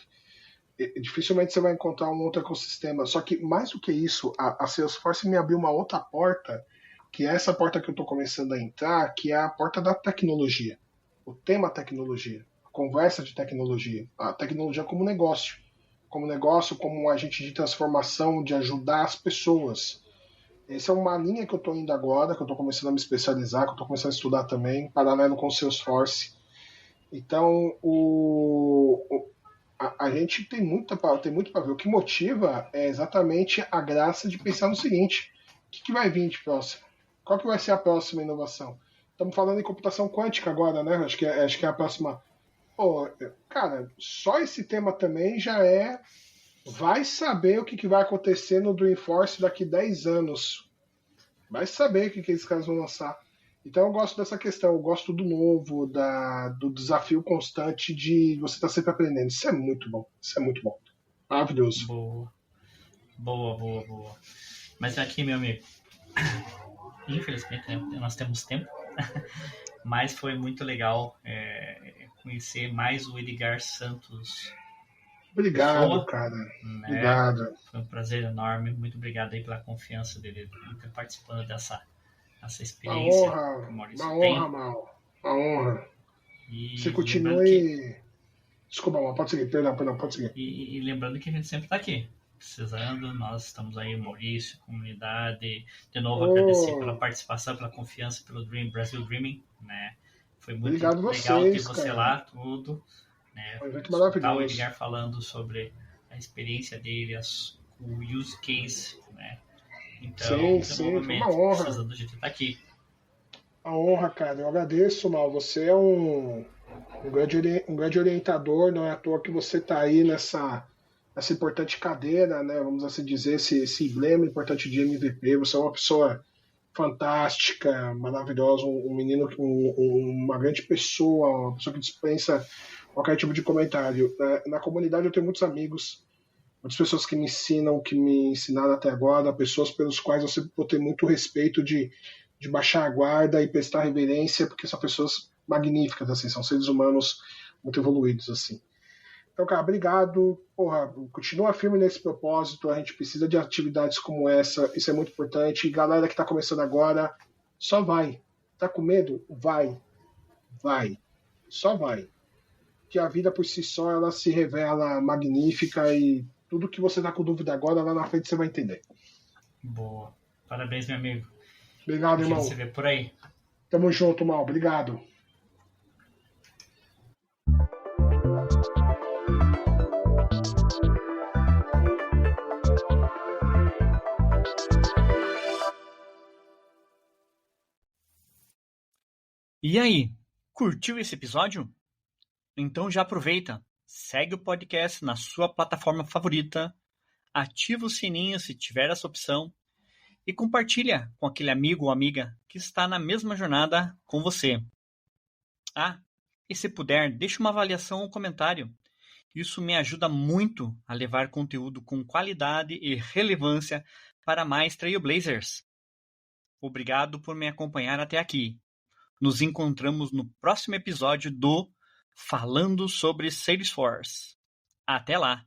Dificilmente você vai encontrar um outro ecossistema. Só que, mais do que isso, a Salesforce me abriu uma outra porta, que é essa porta que eu estou começando a entrar, que é a porta da tecnologia. O tema tecnologia, a conversa de tecnologia, a tecnologia como negócio, como um agente de transformação, de ajudar as pessoas. Essa é uma linha que eu estou indo agora, que eu estou começando a me especializar, que eu estou começando a estudar também, paralelo com o Salesforce. Então, a gente tem muito para ver. O que motiva é exatamente a graça de pensar no seguinte: o que vai vir de próximo? Qual que vai ser a próxima inovação? Estamos falando em computação quântica agora, né? Acho que é a próxima. Pô, cara, só esse tema também já é. Vai saber o que vai acontecer no Dreamforce daqui 10 anos. Vai saber o que esses caras vão lançar. Então eu gosto dessa questão, eu gosto do novo, do desafio constante de você estar sempre aprendendo. Isso é muito bom, isso é muito bom. Maravilhoso. Boa, boa, boa, boa. Mas aqui, meu amigo, infelizmente, né, nós temos tempo. mas foi muito legal conhecer mais o Edgar Santos. Obrigado, Pessoa, cara. né? Obrigado. Foi um prazer enorme. Muito obrigado aí pela confiança dele em estar participando dessa experiência que o Maurício uma tem. honra, Mal. Uma honra. E Você lembrando que, continue. Desculpa, Mal, pode seguir. Perdão, pode seguir. e lembrando que a gente sempre está aqui. Precisando, nós estamos aí, Maurício, comunidade. De novo, agradecer pela participação, pela confiança, pelo Brasil Dreaming, né? Foi muito Obrigado legal vocês, ter você cara. lá, tudo. Né? Foi muito Escutar maravilhoso. o Edgar falando sobre a experiência dele, o use case, né? Então, sim, foi uma honra. Precisando de estar aqui. A honra, cara. Eu agradeço, Mal. Você é um grande orientador, não é à toa que você está aí nessa importante cadeira, né? Vamos assim dizer, esse emblema importante de MVP. Você é uma pessoa fantástica, maravilhosa, um menino, uma grande pessoa, uma pessoa que dispensa qualquer tipo de comentário. Na comunidade eu tenho muitos amigos, muitas pessoas que me ensinam, que me ensinaram até agora, pessoas pelos quais eu sempre vou ter muito respeito de baixar a guarda e prestar reverência, porque são pessoas magníficas, assim, são seres humanos muito evoluídos, assim. Então, cara, obrigado. Porra, continua firme nesse propósito. A gente precisa de atividades como essa. Isso é muito importante. E galera que tá começando agora, só vai. Tá com medo? Vai. Vai. Só vai. Que a vida por si só, ela se revela magnífica e tudo que você tá com dúvida agora, lá na frente você vai entender. Boa. Parabéns, meu amigo. Obrigado, irmão. A gente se vê por aí. Tamo junto, Mal. Obrigado. E aí, curtiu esse episódio? Então já aproveita, segue o podcast na sua plataforma favorita, ativa o sininho se tiver essa opção e compartilha com aquele amigo ou amiga que está na mesma jornada com você. Ah, e se puder, deixe uma avaliação ou comentário. Isso me ajuda muito a levar conteúdo com qualidade e relevância para mais Trailblazers. Obrigado por me acompanhar até aqui. Nos encontramos no próximo episódio do Falando sobre Salesforce. Até lá!